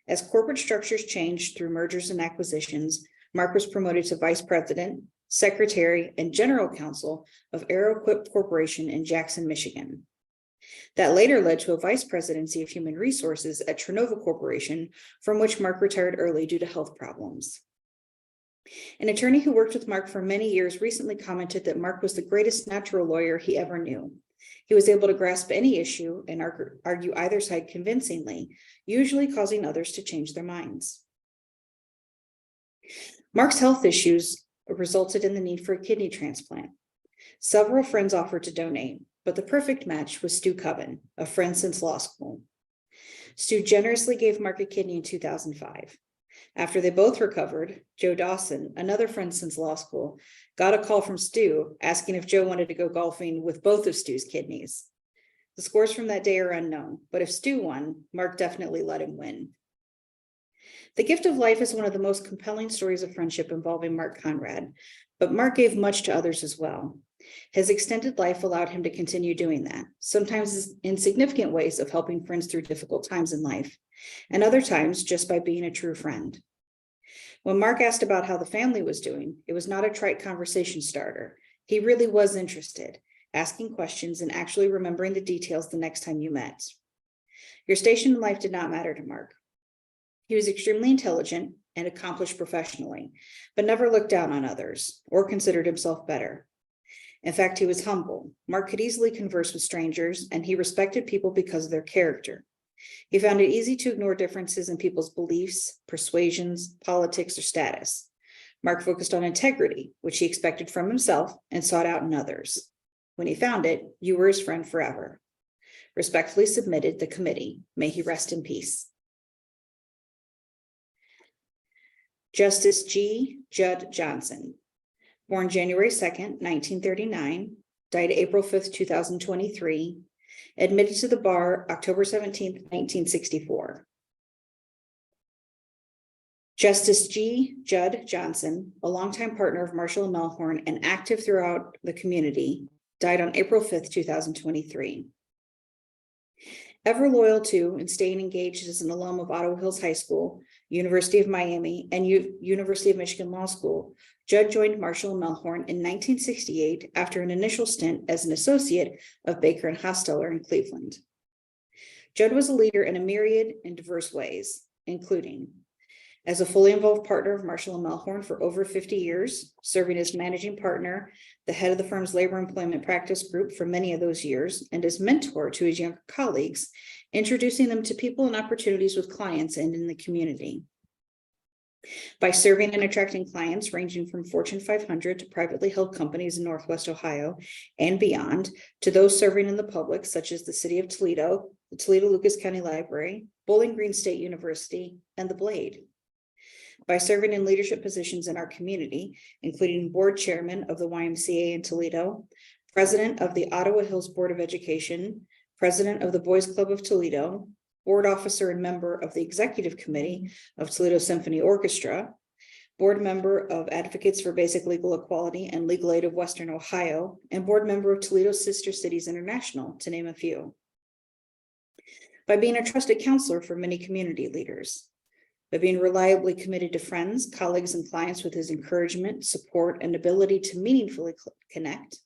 As corporate structures changed through mergers and acquisitions, Mark was promoted to vice president, secretary, and general counsel of Aeroquip Corporation in Jackson, Michigan. That later led to a vice presidency of human resources at Trinova Corporation, from which Mark retired early due to health problems. An attorney who worked with Mark for many years recently commented that Mark was the greatest natural lawyer he ever knew. He was able to grasp any issue and argue either side convincingly, usually causing others to change their minds. Mark's health issues resulted in the need for a kidney transplant. Several friends offered to donate, but the perfect match was Stu Coven, a friend since law school. Stu generously gave Mark a kidney in 2005. After they both recovered, Joe Dawson, another friend since law school, got a call from Stu asking if Joe wanted to go golfing with both of Stu's kidneys. The scores from that day are unknown, but if Stu won, Mark definitely let him win. The Gift of Life is one of the most compelling stories of friendship involving Mark Conrad, but Mark gave much to others as well. His extended life allowed him to continue doing that, sometimes in significant ways of helping friends through difficult times in life, and other times just by being a true friend. When Mark asked about how the family was doing, it was not a trite conversation starter. He really was interested, asking questions and actually remembering the details the next time you met. Your station in life did not matter to Mark. He was extremely intelligent and accomplished professionally, but never looked down on others or considered himself better. In fact, he was humble. Mark could easily converse with strangers, and he respected people because of their character. He found it easy to ignore differences in people's beliefs, persuasions, politics, or status. Mark focused on integrity, which he expected from himself and sought out in others. When he found it, you were his friend forever. Respectfully submitted, the committee. May he rest in peace. Justice G. Judd Johnson, born January 2nd, 1939, died April 5th, 2023, admitted to the bar October 17th, 1964. Justice G. Judd Johnson, a longtime partner of Marshall and Melhorn and active throughout the community, died on April 5th, 2023. Ever loyal to and staying engaged as an alum of Ottawa Hills High School, University of Miami, and University of Michigan Law School, Judd joined Marshall and Melhorn in 1968 after an initial stint as an associate of Baker and Hosteller in Cleveland. Judd was a leader in a myriad and diverse ways, including As a fully involved partner of Marshall and Melhorn for over 50 years, serving as managing partner, the head of the firm's labor employment practice group for many of those years, and as mentor to his younger colleagues, introducing them to people and opportunities with clients and in the community. By serving and attracting clients ranging from Fortune 500 to privately held companies in Northwest Ohio and beyond, to those serving in the public, such as the City of Toledo, the Toledo-Lucas County Library, Bowling Green State University, and the Blade. By serving in leadership positions in our community, including board chairman of the YMCA in Toledo, president of the Ottawa Hills Board of Education, president of the Boys Club of Toledo, board officer and member of the executive committee of Toledo Symphony Orchestra, board member of Advocates for Basic Legal Equality and Legal Aid of Western Ohio, and board member of Toledo Sister Cities International, to name a few. By being a trusted counselor for many community leaders, by being reliably committed to friends, colleagues, and clients with his encouragement, support, and ability to meaningfully connect,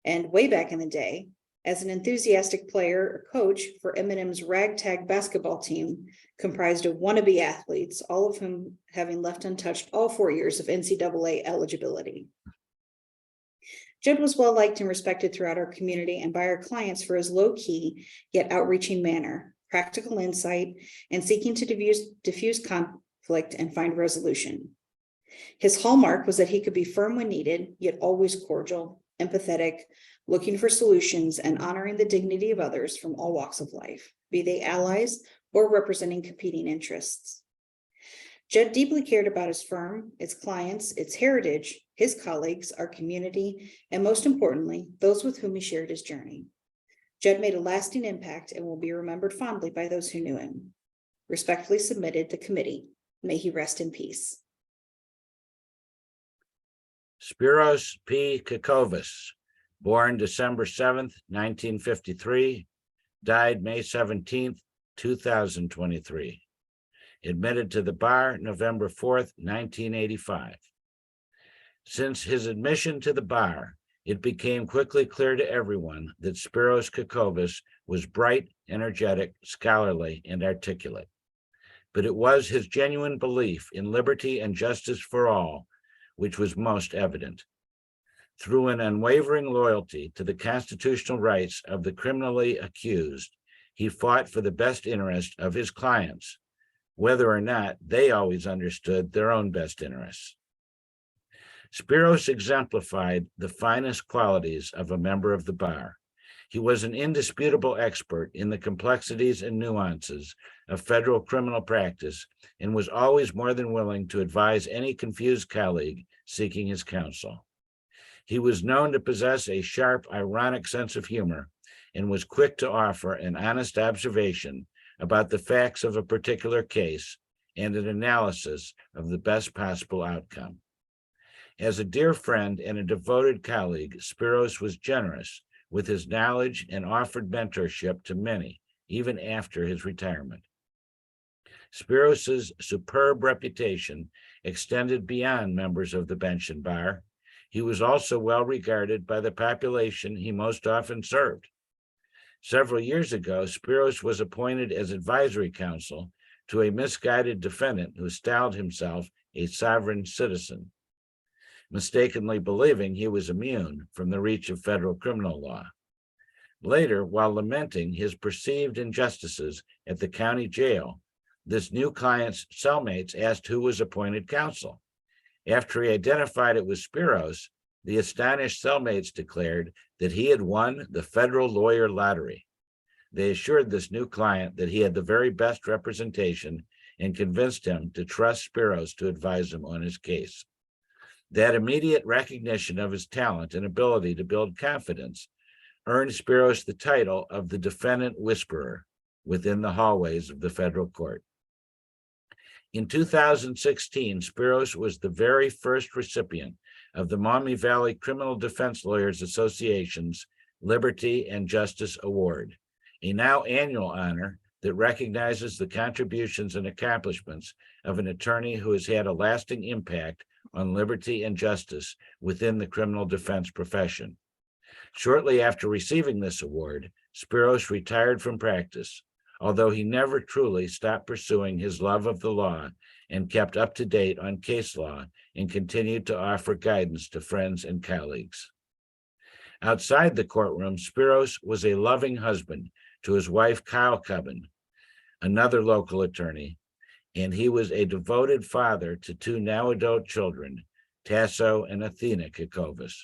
and way back in the day, as an enthusiastic player or coach for Eminem's ragtag basketball team comprised of wannabe athletes, all of whom having left untouched all 4 years of NCAA eligibility. Judd was well liked and respected throughout our community and by our clients for his low-key yet outreaching manner, practical insight, and seeking to diffuse conflict and find resolution. His hallmark was that he could be firm when needed, yet always cordial, empathetic, looking for solutions and honoring the dignity of others from all walks of life, be they allies or representing competing interests. Judd deeply cared about his firm, its clients, its heritage, his colleagues, our community, and most importantly, those with whom he shared his journey. Judd made a lasting impact and will be remembered fondly by those who knew him. Respectfully submitted, the committee. May he rest in peace. Spiros P. Kakovas, born December 7th, 1953, died May 17th, 2023. Admitted to the bar November 4th, 1985. Since his admission to the bar, it became quickly clear to everyone that Spiros Kakovas was bright, energetic, scholarly, and articulate. But it was his genuine belief in liberty and justice for all which was most evident. Through an unwavering loyalty to the constitutional rights of the criminally accused, he fought for the best interest of his clients, whether or not they always understood their own best interests. Spiros exemplified the finest qualities of a member of the bar. He was an indisputable expert in the complexities and nuances of federal criminal practice and was always more than willing to advise any confused colleague seeking his counsel. He was known to possess a sharp, ironic sense of humor and was quick to offer an honest observation about the facts of a particular case and an analysis of the best possible outcome. As a dear friend and a devoted colleague, Spiros was generous with his knowledge and offered mentorship to many, even after his retirement. Spiros's superb reputation extended beyond members of the bench and bar. He was also well regarded by the population he most often served. Several years ago, Spiros was appointed as advisory counsel to a misguided defendant who styled himself a sovereign citizen, mistakenly believing he was immune from the reach of federal criminal law. Later, while lamenting his perceived injustices at the county jail, this new client's cellmates asked who was appointed counsel. After he identified it was Spiros, the astonished cellmates declared that he had won the federal lawyer lottery. They assured this new client that he had the very best representation and convinced him to trust Spiros to advise him on his case. That immediate recognition of his talent and ability to build confidence earned Spiros the title of the defendant whisperer within the hallways of the federal court. In 2016, Spiros was the very first recipient of the Maumee Valley Criminal Defense Lawyers Association's Liberty and Justice Award, a now annual honor that recognizes the contributions and accomplishments of an attorney who has had a lasting impact on liberty and justice within the criminal defense profession. Shortly after receiving this award, Spiros retired from practice, although he never truly stopped pursuing his love of the law and kept up to date on case law and continued to offer guidance to friends and colleagues. Outside the courtroom, Spiros was a loving husband to his wife, Kyle Cubbin, another local attorney, and he was a devoted father to two now adult children, Tasso and Athena Kekovis.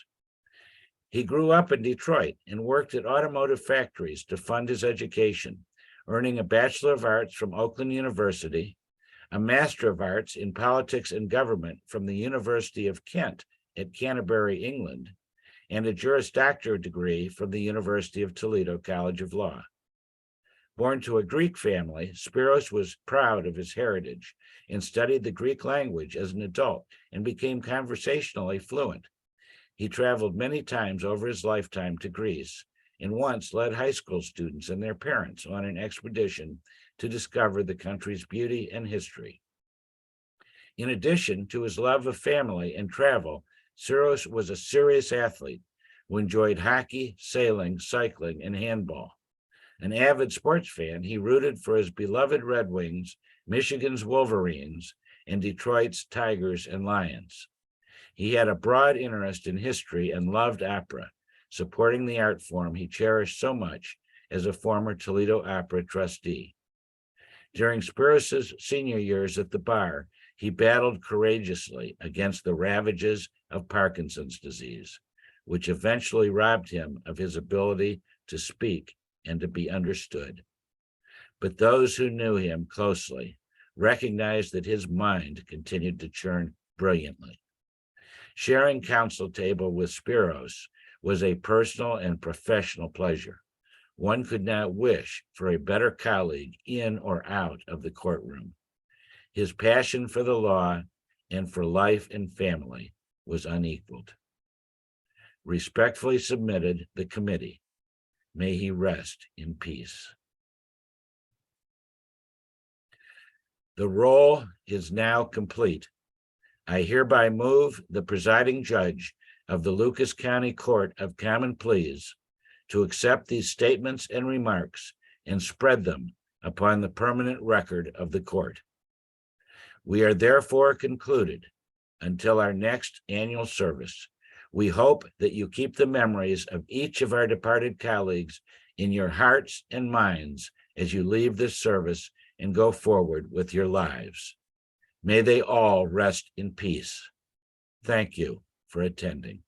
He grew up in Detroit and worked at automotive factories to fund his education, earning a Bachelor of Arts from Oakland University, a Master of Arts in Politics and Government from the University of Kent at Canterbury, England, and a Juris Doctor degree from the University of Toledo College of Law. Born to a Greek family, Spiros was proud of his heritage and studied the Greek language as an adult and became conversationally fluent. He traveled many times over his lifetime to Greece and once led high school students and their parents on an expedition to discover the country's beauty and history. In addition to his love of family and travel, Spiros was a serious athlete who enjoyed hockey, sailing, cycling, and handball. An avid sports fan, he rooted for his beloved Red Wings, Michigan's Wolverines, and Detroit's Tigers and Lions. He had a broad interest in history and loved opera, supporting the art form he cherished so much as a former Toledo Opera trustee. During Spiros's senior years at the bar, he battled courageously against the ravages of Parkinson's disease, which eventually robbed him of his ability to speak and to be understood. But those who knew him closely recognized that his mind continued to churn brilliantly. Sharing counsel table with Spiros was a personal and professional pleasure. One could not wish for a better colleague in or out of the courtroom. His passion for the law and for life and family was unequaled. Respectfully submitted, the committee. May he rest in peace. The roll is now complete. I hereby move the presiding judge of the Lucas County Court of Common Pleas to accept these statements and remarks and spread them upon the permanent record of the court. We are therefore concluded until our next annual service. We hope that you keep the memories of each of our departed colleagues in your hearts and minds as you leave this service and go forward with your lives. May they all rest in peace. Thank you for attending.